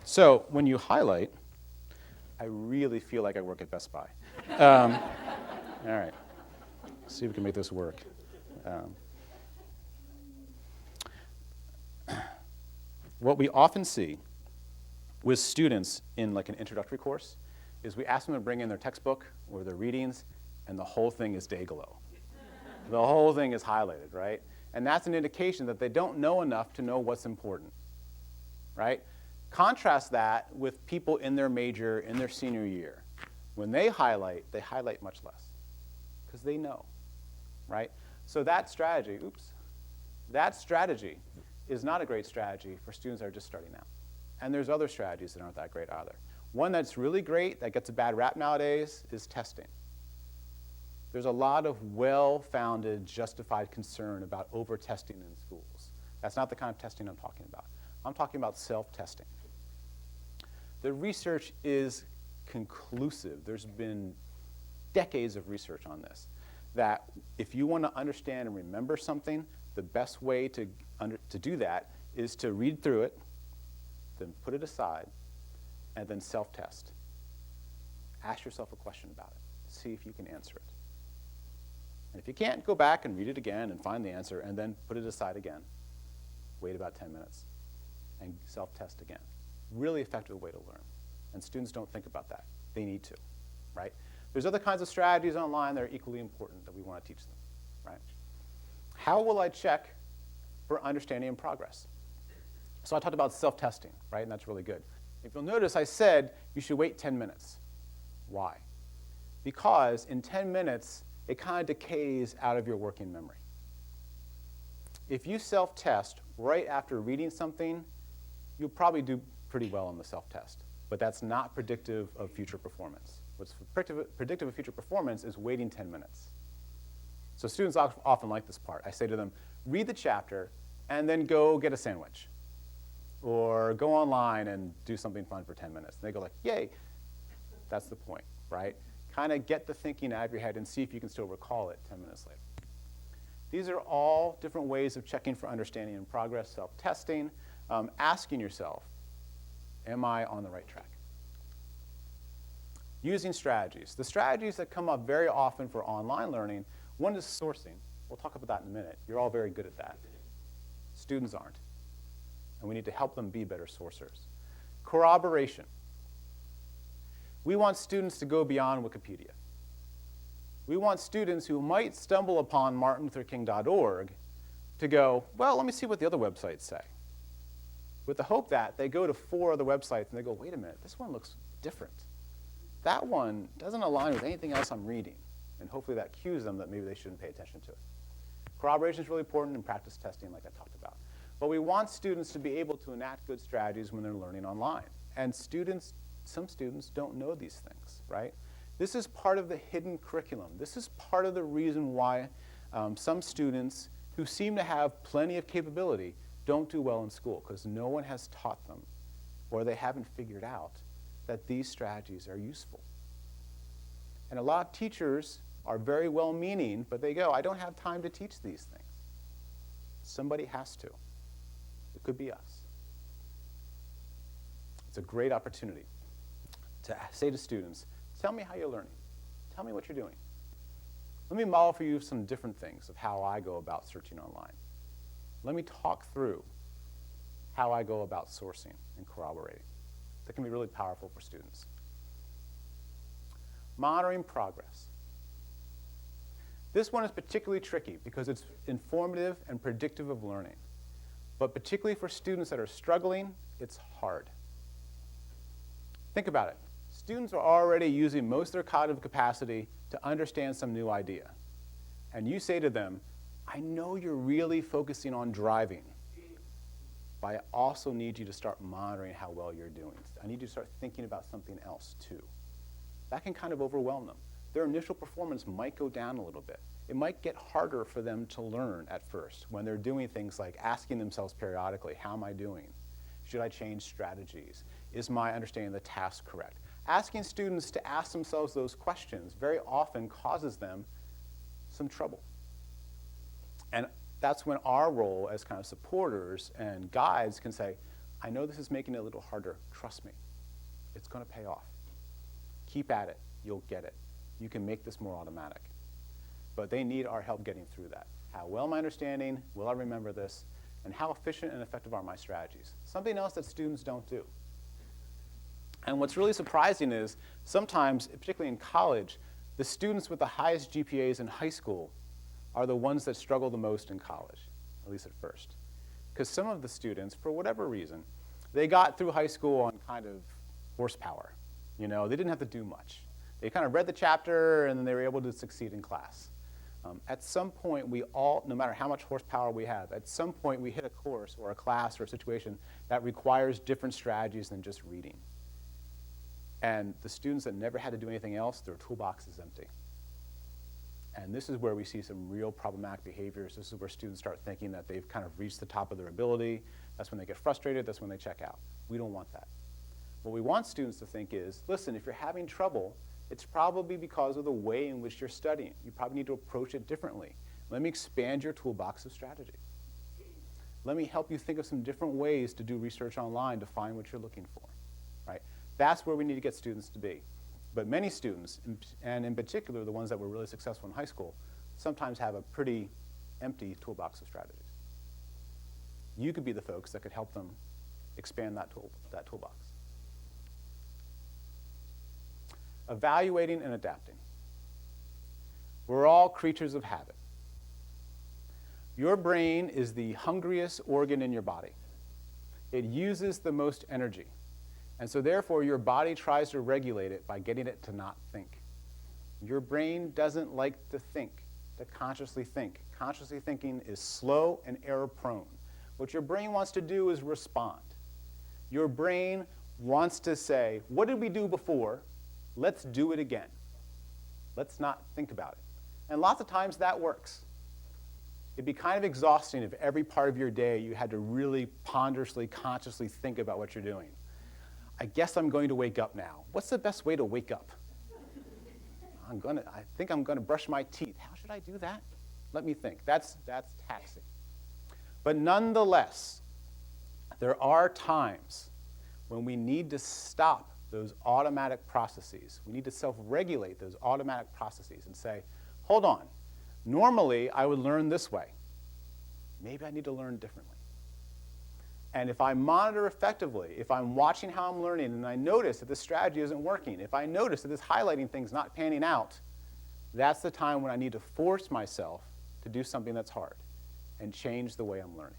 So when you highlight, I really feel like I work at Best Buy. All right. Let's see if we can make this work. What we often see with students in like an introductory course is we ask them to bring in their textbook or their readings, and the whole thing is day glow. The whole thing is highlighted, right? And that's an indication that they don't know enough to know what's important, right? Contrast that with people in their major, in their senior year. When they highlight much less because they know, right? So that strategy, that strategy is not a great strategy for students that are just starting out. And there's other strategies that aren't that great either. One that's really great, that gets a bad rap nowadays, is testing. There's a lot of well-founded, justified concern about over-testing in schools. That's not the kind of testing I'm talking about. I'm talking about self-testing. The research is conclusive. There's been decades of research on this, that if you want to understand and remember something, the best way to do that is to read through it, then put it aside, and then self-test. Ask yourself a question about it. See if you can answer it. And if you can't, go back and read it again and find the answer, and then put it aside again. Wait about 10 minutes, and self-test again. Really effective way to learn. And students don't think about that. They need to, right? There's other kinds of strategies online that are equally important that we want to teach them, right? How will I check for understanding and progress? So I talked about self-testing, right? And that's really good. If you'll notice, I said you should wait 10 minutes. Why? Because in 10 minutes, it kind of decays out of your working memory. If you self-test right after reading something, you'll probably do pretty well on the self-test. But that's not predictive of future performance. What's predictive of future performance is waiting 10 minutes. So students often like this part. I say to them, read the chapter, and then go get a sandwich. Or go online and do something fun for 10 minutes. And they go like, yay. That's the point, right? Kind of get the thinking out of your head and see if you can still recall it 10 minutes later. These are all different ways of checking for understanding and progress, self-testing, asking yourself, am I on the right track? Using strategies. The strategies that come up very often for online learning, one is sourcing. We'll talk about that in a minute. You're all very good at that. Students aren't. And we need to help them be better sourcers. Corroboration. We want students to go beyond Wikipedia. We want students who might stumble upon martinlutherking.org to go, well, let me see what the other websites say. With the hope that they go to 4 other websites and they go, wait a minute, this one looks different. That one doesn't align with anything else I'm reading. And hopefully that cues them that maybe they shouldn't pay attention to it. Corroboration is really important in practice testing, like I talked about. But we want students to be able to enact good strategies when they're learning online. And some students don't know these things, right? This is part of the hidden curriculum. This is part of the reason why some students who seem to have plenty of capability don't do well in school, because no one has taught them, or they haven't figured out that these strategies are useful. And a lot of teachers are very well-meaning, but they go, I don't have time to teach these things. Somebody has to. It could be us. It's a great opportunity to say to students, tell me how you're learning. Tell me what you're doing. Let me model for you some different things of how I go about searching online. Let me talk through how I go about sourcing and corroborating. That can be really powerful for students. Monitoring progress. This one is particularly tricky because it's informative and predictive of learning. But particularly for students that are struggling, it's hard. Think about it. Students are already using most of their cognitive capacity to understand some new idea. And you say to them, I know you're really focusing on driving, but I also need you to start monitoring how well you're doing. I need you to start thinking about something else too. That can kind of overwhelm them. Their initial performance might go down a little bit. It might get harder for them to learn at first when they're doing things like asking themselves periodically, how am I doing? Should I change strategies? Is my understanding of the task correct? Asking students to ask themselves those questions very often causes them some trouble. And that's when our role as kind of supporters and guides can say, I know this is making it a little harder. Trust me. It's going to pay off. Keep at it. You'll get it. You can make this more automatic. But they need our help getting through that. How well am I understanding? Will I remember this? And how efficient and effective are my strategies? Something else that students don't do. And what's really surprising is sometimes, particularly in college, the students with the highest GPAs in high school are the ones that struggle the most in college, at least at first. Because some of the students, for whatever reason, they got through high school on kind of horsepower. You know, they didn't have to do much. They kind of read the chapter, and then they were able to succeed in class. At some point, we all, no matter how much horsepower we have, at some point we hit a course or a class or a situation that requires different strategies than just reading. And the students that never had to do anything else, their toolbox is empty. And this is where we see some real problematic behaviors. This is where students start thinking that they've kind of reached the top of their ability. That's when they get frustrated. That's when they check out. We don't want that. What we want students to think is, listen, if you're having trouble, it's probably because of the way in which you're studying. You probably need to approach it differently. Let me expand your toolbox of strategy. Let me help you think of some different ways to do research online to find what you're looking for, right? That's where we need to get students to be. But many students, and in particular the ones that were really successful in high school, sometimes have a pretty empty toolbox of strategies. You could be the folks that could help them expand that toolbox. Evaluating and adapting. We're all creatures of habit. Your brain is the hungriest organ in your body. It uses the most energy. And so therefore, your body tries to regulate it by getting it to not think. Your brain doesn't like to think, to consciously think. Consciously thinking is slow and error-prone. What your brain wants to do is respond. Your brain wants to say, what did we do before? Let's do it again. Let's not think about it. And lots of times that works. It'd be kind of exhausting if every part of your day you had to really ponderously, consciously think about what you're doing. I guess I'm going to wake up now. What's the best way to wake up? I think I'm going to brush my teeth. How should I do that? Let me think. That's taxing. But nonetheless, there are times when we need to stop those automatic processes. We need to self-regulate those automatic processes and say, hold on. Normally, I would learn this way. Maybe I need to learn differently. And if I monitor effectively, if I'm watching how I'm learning and I notice that this strategy isn't working, if I notice that this highlighting thing's not panning out, that's the time when I need to force myself to do something that's hard and change the way I'm learning.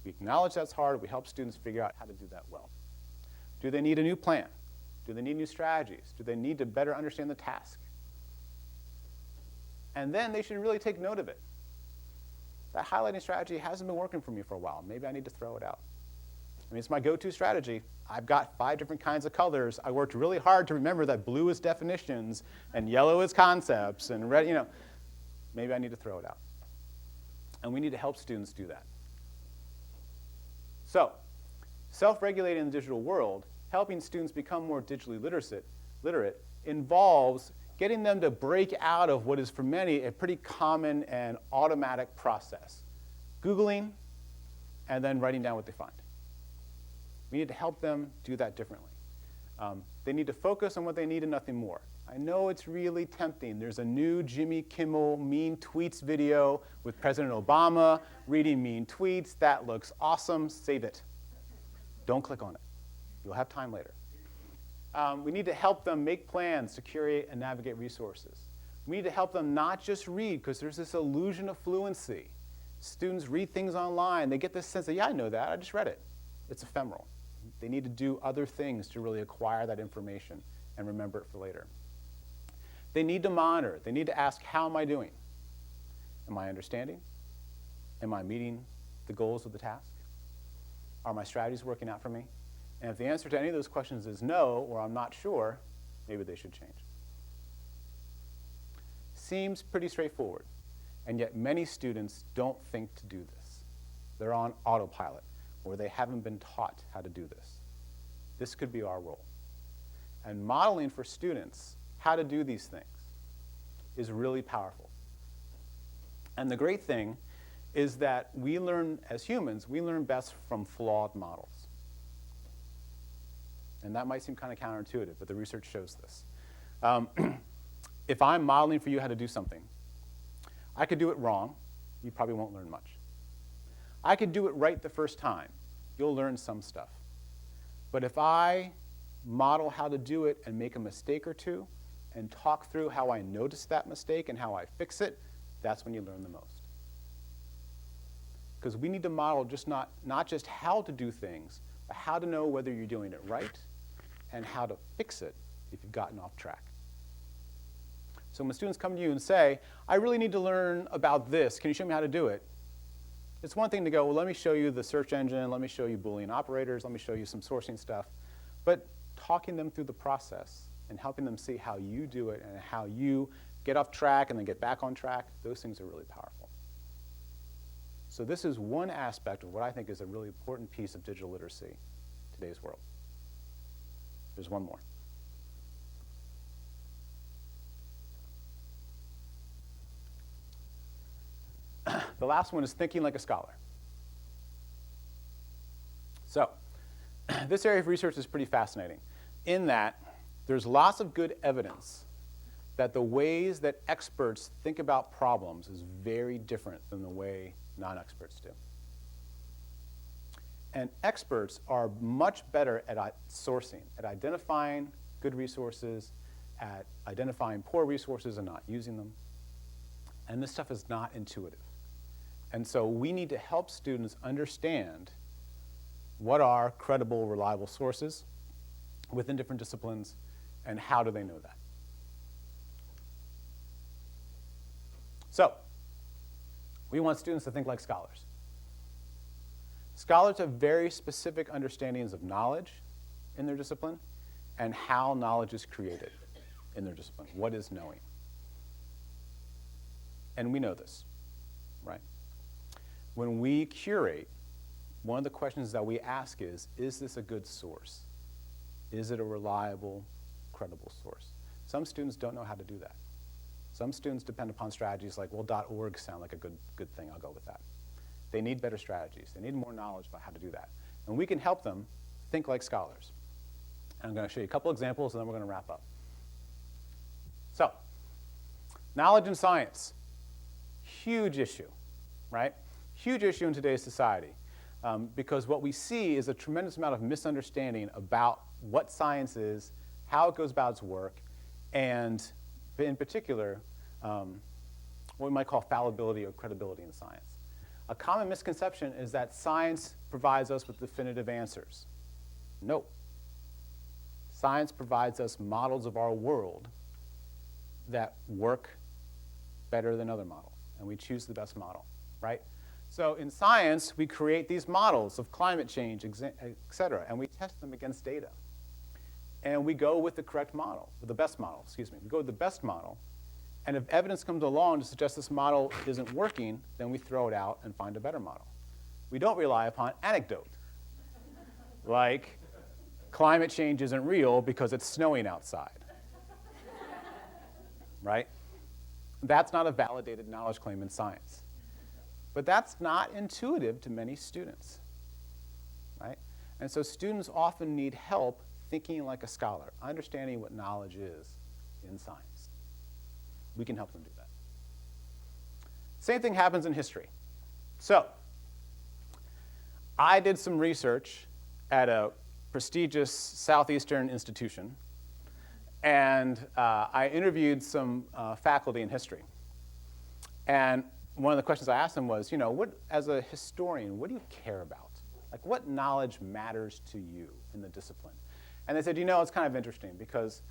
We acknowledge that's hard. We help students figure out how to do that well. Do they need a new plan? Do they need new strategies? Do they need to better understand the task? And then they should really take note of it. That highlighting strategy hasn't been working for me for a while. Maybe I need to throw it out. I mean, it's my go-to strategy. I've got 5 different kinds of colors. I worked really hard to remember that blue is definitions and yellow is concepts and red, maybe I need to throw it out. And we need to help students do that. So, self-regulating in the digital world, helping students become more digitally literate involves getting them to break out of what is for many a pretty common and automatic process. Googling and then writing down what they find. We need to help them do that differently. They need to focus on what they need and nothing more. I know it's really tempting. There's a new Jimmy Kimmel mean tweets video with President Obama reading mean tweets. That looks awesome. Save it. Don't click on it. You'll have time later. We need to help them make plans to curate and navigate resources. We need to help them not just read, because there's this illusion of fluency. Students read things online. They get this sense that, yeah, I know that. I just read it. It's ephemeral. They need to do other things to really acquire that information and remember it for later. They need to monitor. They need to ask, how am I doing? Am I understanding? Am I meeting the goals of the task? Are my strategies working out for me? And if the answer to any of those questions is no, or I'm not sure, maybe they should change. Seems pretty straightforward, and yet many students don't think to do this. They're on autopilot, or they haven't been taught how to do this. This could be our role. And modeling for students how to do these things is really powerful. And the great thing is that we learn, as humans, we learn best from flawed models. And that might seem kind of counterintuitive, but the research shows this. If I'm modeling for you how to do something, I could do it wrong. You probably won't learn much. I could do it right the first time. You'll learn some stuff. But if I model how to do it and make a mistake or two and talk through how I notice that mistake and how I fix it, that's when you learn the most. Because we need to model just not just how to do things, but how to know whether you're doing it right and how to fix it if you've gotten off track. So when students come to you and say, I really need to learn about this, can you show me how to do it? It's one thing to go, well, let me show you the search engine, let me show you Boolean operators, let me show you some sourcing stuff. But talking them through the process and helping them see how you do it and how you get off track and then get back on track, those things are really powerful. So this is one aspect of what I think is a really important piece of digital literacy in today's world. There's one more. The last one is thinking like a scholar. So this area of research is pretty fascinating in that there's lots of good evidence that the ways that experts think about problems is very different than the way non-experts do. And experts are much better at sourcing, at identifying good resources, at identifying poor resources and not using them. And this stuff is not intuitive. And so we need to help students understand what are credible, reliable sources within different disciplines, and how do they know that. So we want students to think like scholars. Scholars have very specific understandings of knowledge in their discipline and how knowledge is created in their discipline. What is knowing? And we know this, right? When we curate, one of the questions that we ask is this a good source? Is it a reliable, credible source? Some students don't know how to do that. Some students depend upon strategies like, well, .org sound like a good thing, I'll go with that. They need better strategies. They need more knowledge about how to do that. And we can help them think like scholars. And I'm going to show you a couple examples, and then we're going to wrap up. So, knowledge in science, huge issue, right? Huge issue in today's society. Because what we see is a tremendous amount of misunderstanding about what science is, how it goes about its work, and in particular, what we might call fallibility or credibility in science. A common misconception is that science provides us with definitive answers. No. Science provides us models of our world that work better than other models, and we choose the best model, right? So in science, we create these models of climate change, et cetera, and we test them against data. And we go with the correct model, with the best model, excuse me. We go with the best model, and if evidence comes along to suggest this model isn't working, then we throw it out and find a better model. We don't rely upon anecdote, like climate change isn't real because it's snowing outside, right? That's not a validated knowledge claim in science. But that's not intuitive to many students, right? And so students often need help thinking like a scholar, understanding what knowledge is in science. We can help them do that. Same thing happens in history. So I did some research at a prestigious Southeastern institution, and I interviewed some faculty in history. And one of the questions I asked them was, as a historian, what do you care about? Like, what knowledge matters to you in the discipline? And they said, it's kind of interesting because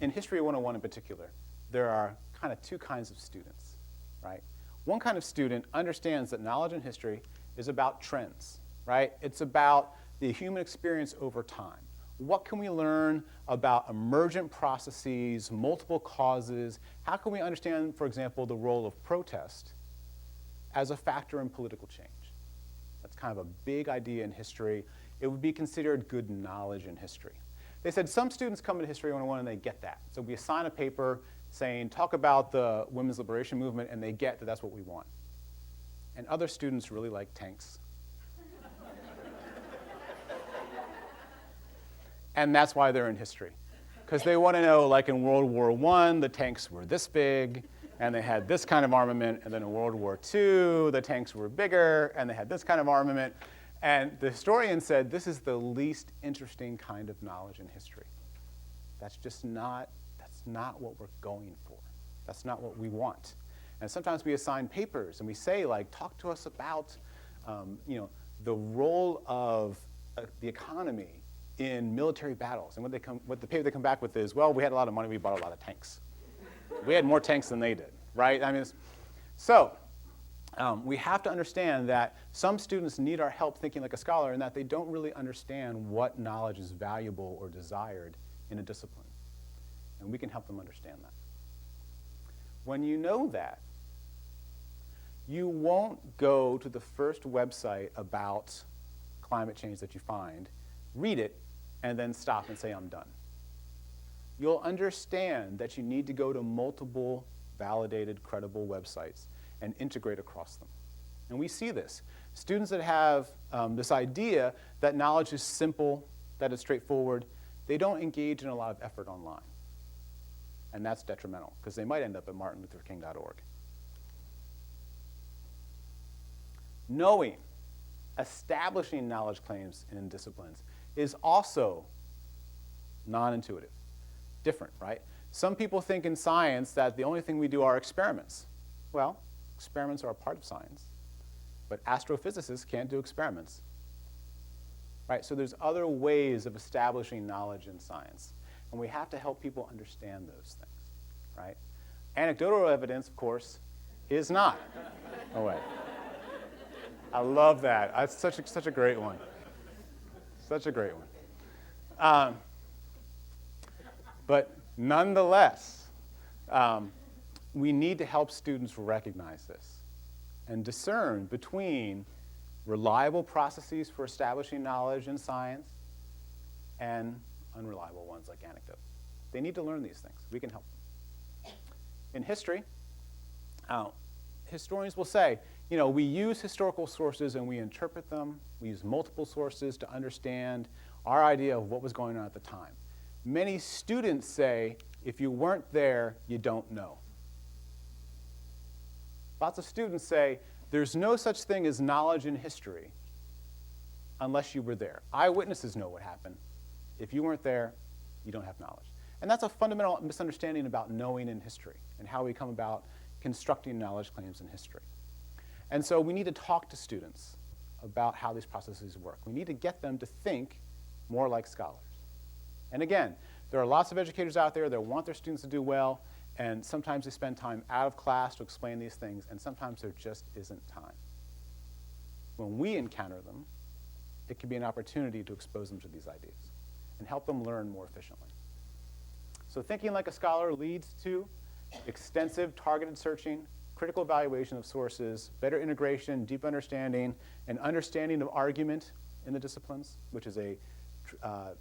in History 101 in particular, there are kind of two kinds of students, right? One kind of student understands that knowledge in history is about trends, right? It's about the human experience over time. What can we learn about emergent processes, multiple causes? How can we understand, for example, the role of protest as a factor in political change? That's kind of a big idea in history. It would be considered good knowledge in history. They said some students come into History 101 and they get that. So we assign a paper saying, talk about the women's liberation movement, and they get that that's what we want. And other students really like tanks. And that's why they're in history. Because they want to know, like in World War I, the tanks were this big, and they had this kind of armament, and then in World War II, the tanks were bigger, and they had this kind of armament. And the historian said, this is the least interesting kind of knowledge in history. That's not what we're going for. That's not what we want. And sometimes we assign papers, and we say, talk to us about, the role of the economy in military battles. And what the paper they come back with is, well, we had a lot of money, we bought a lot of tanks. We had more tanks than they did, right? We have to understand that some students need our help thinking like a scholar and that they don't really understand what knowledge is valuable or desired in a discipline. And we can help them understand that. When you know that, you won't go to the first website about climate change that you find, read it, and then stop and say, I'm done. You'll understand that you need to go to multiple validated, credible websites and integrate across them. And we see this. Students that have this idea that knowledge is simple, that it's straightforward, they don't engage in a lot of effort online. And that's detrimental, because they might end up at martinlutherking.org. Knowing, establishing knowledge claims in disciplines is also non-intuitive. Different, right? Some people think in science that the only thing we do are experiments. Well, experiments are a part of science, but astrophysicists can't do experiments. Right? So there's other ways of establishing knowledge in science, and we have to help people understand those things, right? Anecdotal evidence, of course, is not. Oh, wait. I love that. That's such a great one. Such a great one. But nonetheless, we need to help students recognize this and discern between reliable processes for establishing knowledge in science and unreliable ones like anecdote. They need to learn these things. We can help them. In history, historians will say, we use historical sources and we interpret them. We use multiple sources to understand our idea of what was going on at the time. Many students say, if you weren't there, you don't know. Lots of students say, there's no such thing as knowledge in history unless you were there. Eyewitnesses know what happened. If you weren't there, you don't have knowledge. And that's a fundamental misunderstanding about knowing in history and how we come about constructing knowledge claims in history. And so we need to talk to students about how these processes work. We need to get them to think more like scholars. And again, there are lots of educators out there that want their students to do well, and sometimes they spend time out of class to explain these things, and sometimes there just isn't time. When we encounter them, it can be an opportunity to expose them to these ideas and help them learn more efficiently. So thinking like a scholar leads to extensive targeted searching, critical evaluation of sources, better integration, deep understanding, and understanding of argument in the disciplines, which is a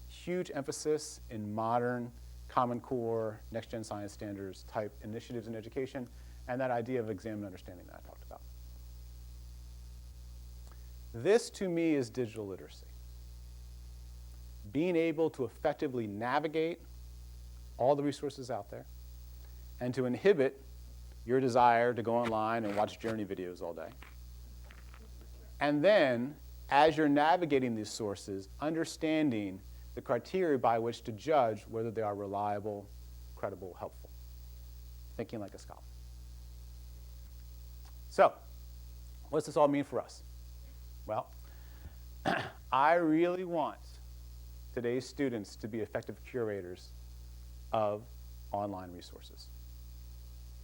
huge emphasis in modern Common Core, next-gen science standards type initiatives in education, and that idea of examined understanding that I talked about. This, to me, is digital literacy. Being able to effectively navigate all the resources out there and to inhibit your desire to go online and watch Journey videos all day. And then, as you're navigating these sources, understanding the criteria by which to judge whether they are reliable, credible, helpful. Thinking like a scholar. So, what does this all mean for us? Well, I really want today's students to be effective curators of online resources,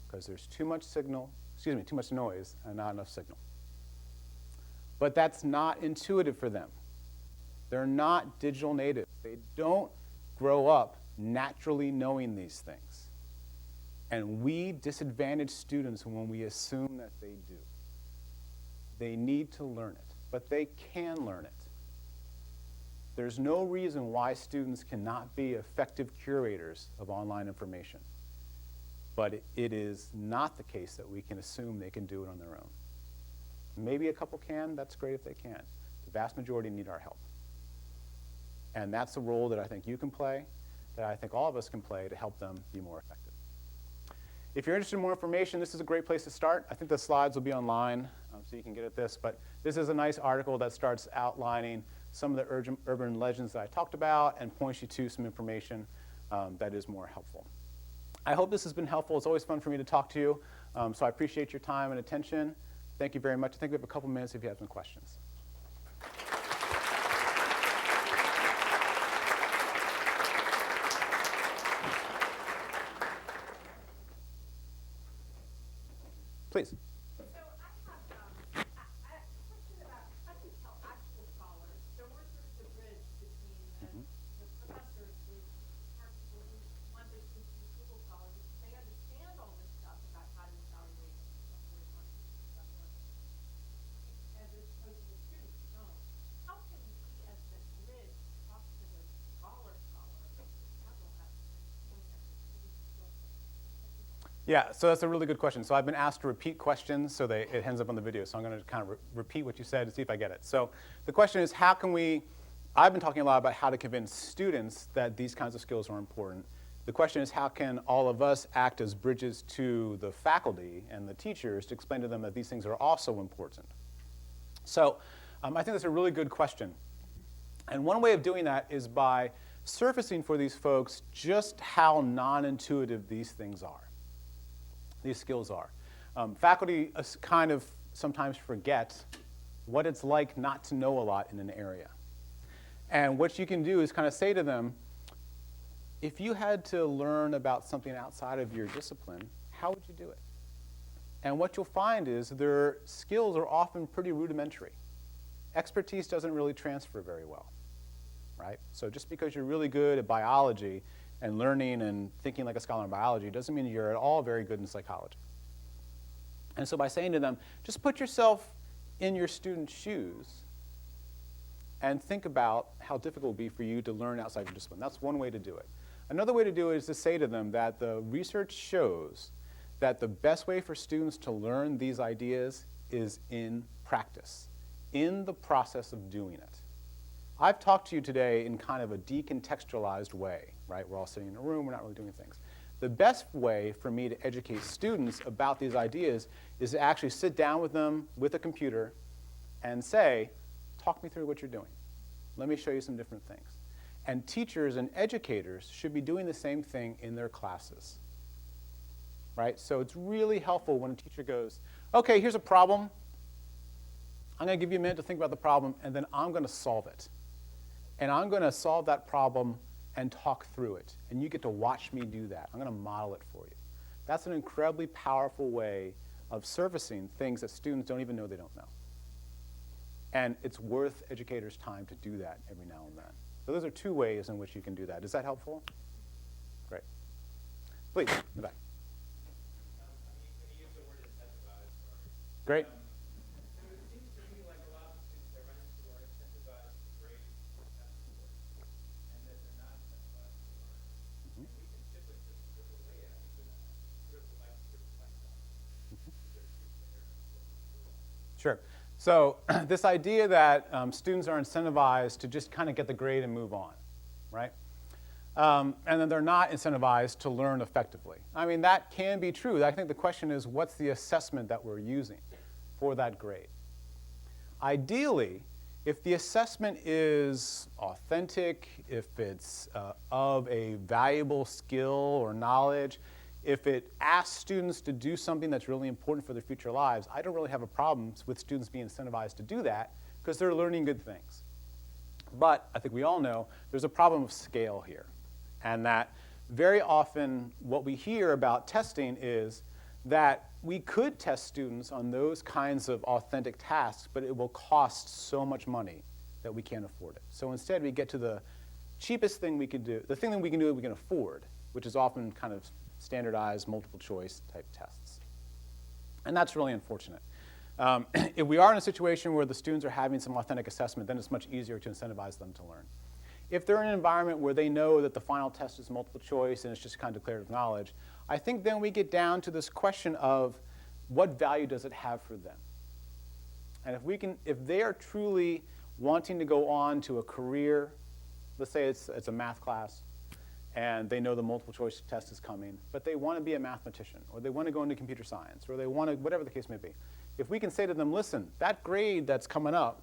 because there's too much noise and not enough signal. But that's not intuitive for them. They're not digital natives. They don't grow up naturally knowing these things. And we disadvantage students when we assume that they do. They need to learn it, but they can learn it. There's no reason why students cannot be effective curators of online information. But it is not the case that we can assume they can do it on their own. Maybe a couple can, that's great if they can. The vast majority need our help. And that's a role that I think you can play, that I think all of us can play to help them be more effective. If you're interested in more information, this is a great place to start. I think the slides will be online, so you can get at this. But this is a nice article that starts outlining some of the urban legends that I talked about and points you to some information that is more helpful. I hope this has been helpful. It's always fun for me to talk to you. So I appreciate your time and attention. Thank you very much. I think we have a couple minutes if you have some questions. Please. So I have a question about how do you tell actual scholars? So we're sort of the bridge between the professors who are people who want their students to be Google scholars. They understand all this stuff about Yeah, so that's a really good question. So I've been asked to repeat questions so it ends up on the video. So I'm going to kind of repeat what you said to see if I get it. So the question is, how can we, I've been talking a lot about how to convince students that these kinds of skills are important. The question is, how can all of us act as bridges to the faculty and the teachers to explain to them that these things are also important? So I think that's a really good question. And one way of doing that is by surfacing for these folks just how non-intuitive these things are. These skills are. Faculty kind of sometimes forget what it's like not to know a lot in an area. And what you can do is kind of say to them, if you had to learn about something outside of your discipline, how would you do it? And what you'll find is their skills are often pretty rudimentary. Expertise doesn't really transfer very well, right? So just because you're really good at biology and learning and thinking like a scholar in biology doesn't mean you're at all very good in psychology. And so by saying to them, just put yourself in your student's shoes and think about how difficult it would be for you to learn outside your discipline. That's one way to do it. Another way to do it is to say to them that the research shows that the best way for students to learn these ideas is in practice, in the process of doing it. I've talked to you today in kind of a decontextualized way, right? We're all sitting in a room, we're not really doing things. The best way for me to educate students about these ideas is to actually sit down with them with a computer and say, talk me through what you're doing. Let me show you some different things. And teachers and educators should be doing the same thing in their classes, right? So it's really helpful when a teacher goes, okay, here's a problem. I'm going to give you a minute to think about the problem, and then I'm going to solve it. And I'm going to solve that problem and talk through it. And you get to watch me do that. I'm going to model it for you. That's an incredibly powerful way of surfacing things that students don't even know they don't know. And it's worth educators' time to do that every now and then. So those are two ways in which you can do that. Is that helpful? Great. Please, in the back. Can you use the word incentivize? Great. So it seems to me like a lot of students I run into are incentivized to grade or test scores, and that they're not incentivized to learn. And we can chip away at it with critical lifestyle. Sure. So this idea that students are incentivized to just kind of get the grade and move on, right? And then they're not incentivized to learn effectively. I mean, that can be true. I think the question is, what's the assessment that we're using for that grade? Ideally, if the assessment is authentic, if it's of a valuable skill or knowledge, if it asks students to do something that's really important for their future lives, I don't really have a problem with students being incentivized to do that because they're learning good things. But I think we all know there's a problem of scale here, and that very often what we hear about testing is that we could test students on those kinds of authentic tasks, but it will cost so much money that we can't afford it. So instead we get to the cheapest thing we can do, the thing that we can do that we can afford, which is often kind of standardized multiple choice type tests. And that's really unfortunate. If we are in a situation where the students are having some authentic assessment, then it's much easier to incentivize them to learn. If they're in an environment where they know that the final test is multiple choice and it's just kind of declarative knowledge, I think then we get down to this question of what value does it have for them? And if they are truly wanting to go on to a career, let's say it's a math class, and they know the multiple choice test is coming, but they want to be a mathematician, or they want to go into computer science, or they want to, whatever the case may be. If we can say to them, listen, that grade that's coming up,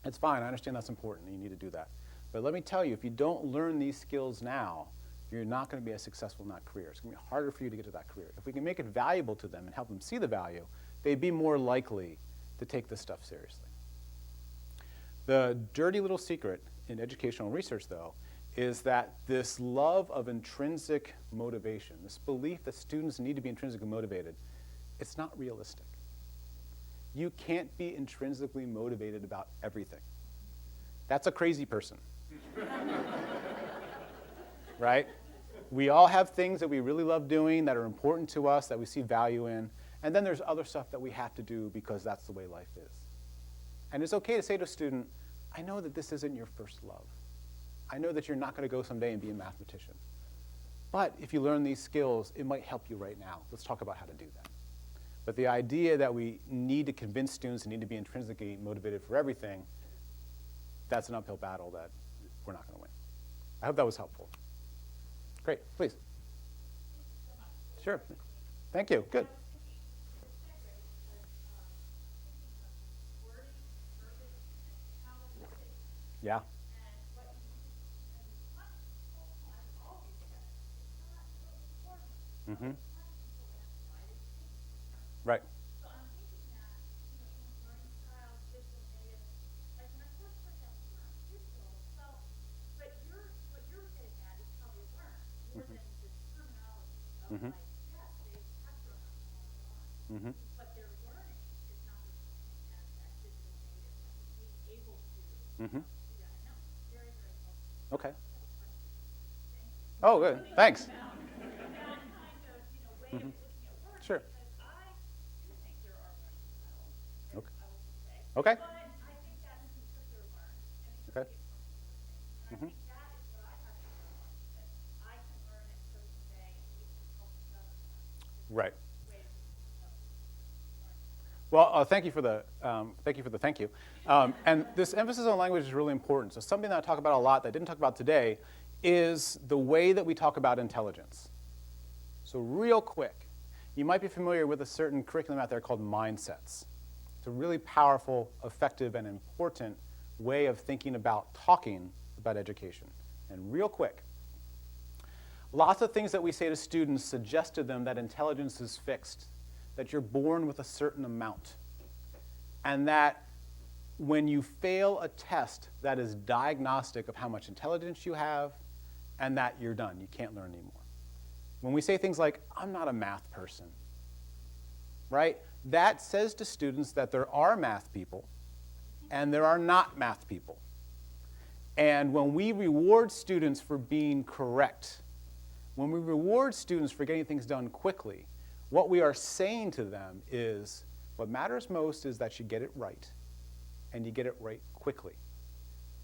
it's fine, I understand that's important, and you need to do that. But let me tell you, if you don't learn these skills now, you're not going to be as successful in that career. It's going to be harder for you to get to that career. If we can make it valuable to them and help them see the value, they'd be more likely to take this stuff seriously. The dirty little secret in educational research, though, is that this love of intrinsic motivation, this belief that students need to be intrinsically motivated, it's not realistic. You can't be intrinsically motivated about everything. That's a crazy person. Right? We all have things that we really love doing that are important to us, that we see value in, and then there's other stuff that we have to do because that's the way life is. And it's okay to say to a student, I know that this isn't your first love. I know that you're not going to go someday and be a mathematician. but if you learn these skills, it might help you right now. Let's talk about how to do that. But the idea that we need to convince students and need to be intrinsically motivated for everything, that's an uphill battle that we're not going to win. I hope that was helpful. Great, please. Sure. Thank you. Good. Yeah. Mm-hmm. Right. So I'm thinking that, learning styles, visual native, like when I first heard that term, visual, felt, but what you're getting at is how they learn, more than the terminology of Mhm. like, yes, they have grown up and on, Mm-hmm. but their learning is not the same as that digital native, like being able to Mm-hmm. do that. I know, very, very helpful. Okay. Thank you. Oh, good. Thanks. That kind of, way of Mhm. looking at work. Sure. Because I do think there are learning styles, Okay. I will say. Okay. But I think that's because they're learned, and because Okay. they get comfortable with things. And Mhm. I think that is what I have to learn, that I can learn it so today, and we can help each other learn. Right. Ways of learning. Well, thank you for the thank you. And this emphasis on language is really important. So something that I talk about a lot that I didn't talk about today is the way that we talk about intelligence. So real quick, you might be familiar with a certain curriculum out there called mindsets. It's a really powerful, effective, and important way of thinking about talking about education. And real quick, lots of things that we say to students suggest to them that intelligence is fixed, that you're born with a certain amount, and that when you fail a test, that is diagnostic of how much intelligence you have, and that you're done. You can't learn anymore. When we say things like, I'm not a math person, right? That says to students that there are math people and there are not math people. And when we reward students for being correct, when we reward students for getting things done quickly, what we are saying to them is, what matters most is that you get it right, and you get it right quickly.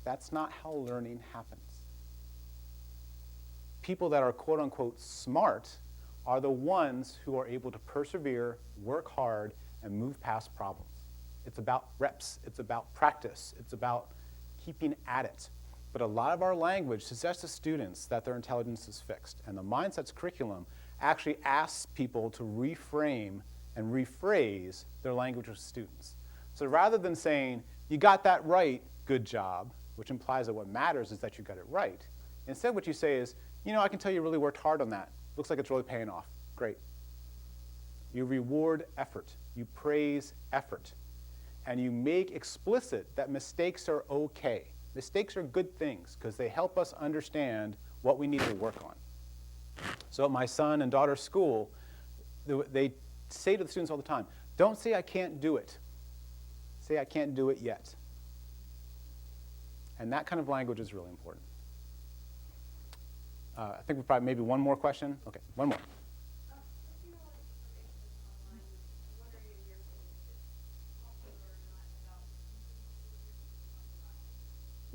That's not how learning happens. People that are quote unquote smart are the ones who are able to persevere, work hard, and move past problems. It's about reps, it's about practice, it's about keeping at it. But a lot of our language suggests to students that their intelligence is fixed. And the Mindsets curriculum actually asks people to reframe and rephrase their language with students. So rather than saying, you got that right, good job, which implies that what matters is that you got it right, instead what you say is, I can tell you really worked hard on that. Looks like it's really paying off. Great. You reward effort. You praise effort. And you make explicit that mistakes are okay. Mistakes are good things because they help us understand what we need to work on. So at my son and daughter's school, they say to the students all the time, don't say I can't do it. Say I can't do it yet. And that kind of language is really important. I think we probably maybe one more question. Okay, one more.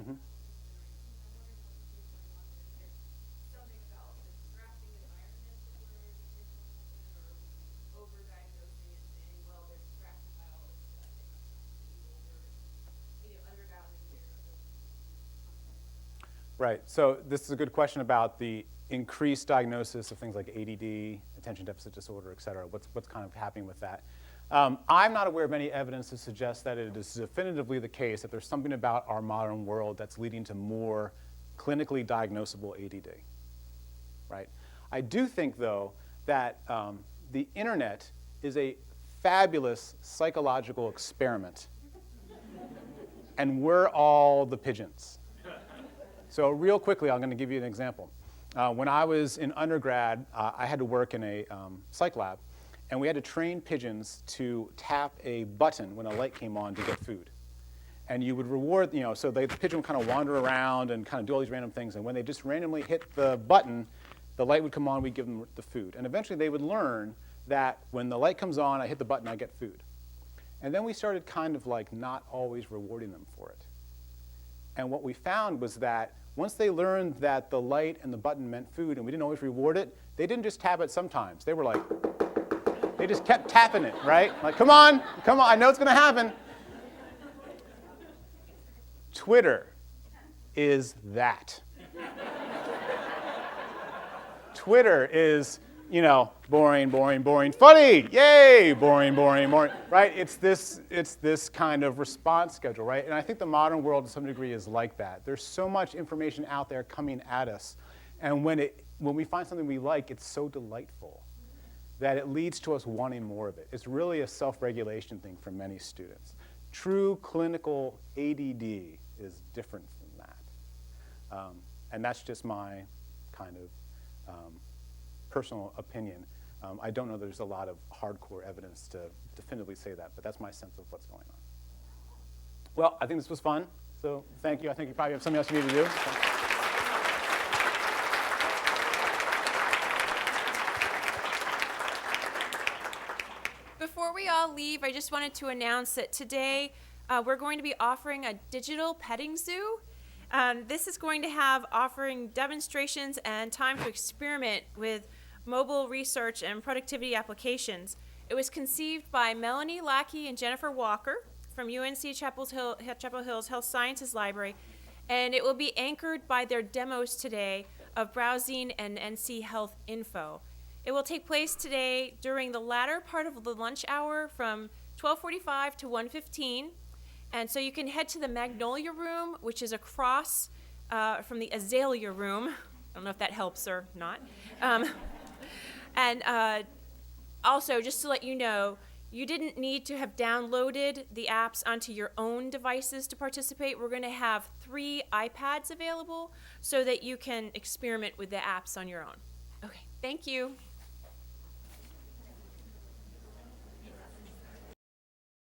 Mm-hmm. Right, so this is a good question about the increased diagnosis of things like ADD, attention deficit disorder, et cetera. What's kind of happening with that? I'm not aware of any evidence to suggest that it is definitively the case that there's something about our modern world that's leading to more clinically diagnosable ADD, right? I do think, though, that the internet is a fabulous psychological experiment, and we're all the pigeons. So real quickly, I'm going to give you an example. When I was in undergrad, I had to work in a psych lab, and we had to train pigeons to tap a button when a light came on to get food. And you would reward, so the pigeon would kind of wander around and kind of do all these random things, and when they just randomly hit the button, the light would come on, we'd give them the food. And eventually they would learn that when the light comes on, I hit the button, I get food. And then we started kind of like not always rewarding them for it. And what we found was that once they learned that the light and the button meant food and we didn't always reward it, they didn't just tap it sometimes. They were like, they just kept tapping it, right? Like, come on, I know it's going to happen. Twitter is that. Twitter is, boring, boring, boring, funny, yay, boring, boring, boring, right? It's this kind of response schedule, right? And I think the modern world to some degree is like that. There's so much information out there coming at us, and when we find something we like, it's so delightful that it leads to us wanting more of it. It's really a self-regulation thing for many students. True clinical ADD is different from that. And that's just my kind of personal opinion. I don't know there's a lot of hardcore evidence to definitively say that, but that's my sense of what's going on. Well, I think this was fun, so thank you. I think you probably have something else you need to do. Before we all leave, I just wanted to announce that today we're going to be offering a digital petting zoo. This is going to have offering demonstrations and time to experiment with mobile research and productivity applications. It was conceived by Melanie Lackey and Jennifer Walker from UNC Chapel Hill's Health Sciences Library, and it will be anchored by their demos today of browsing and NC Health info. It will take place today during the latter part of the lunch hour from 12:45 to 1:15. And so you can head to the Magnolia Room, which is across from the Azalea Room. I don't know if that helps or not. And also, just to let you know, you didn't need to have downloaded the apps onto your own devices to participate. We're going to have 3 iPads available so that you can experiment with the apps on your own. Okay, thank you.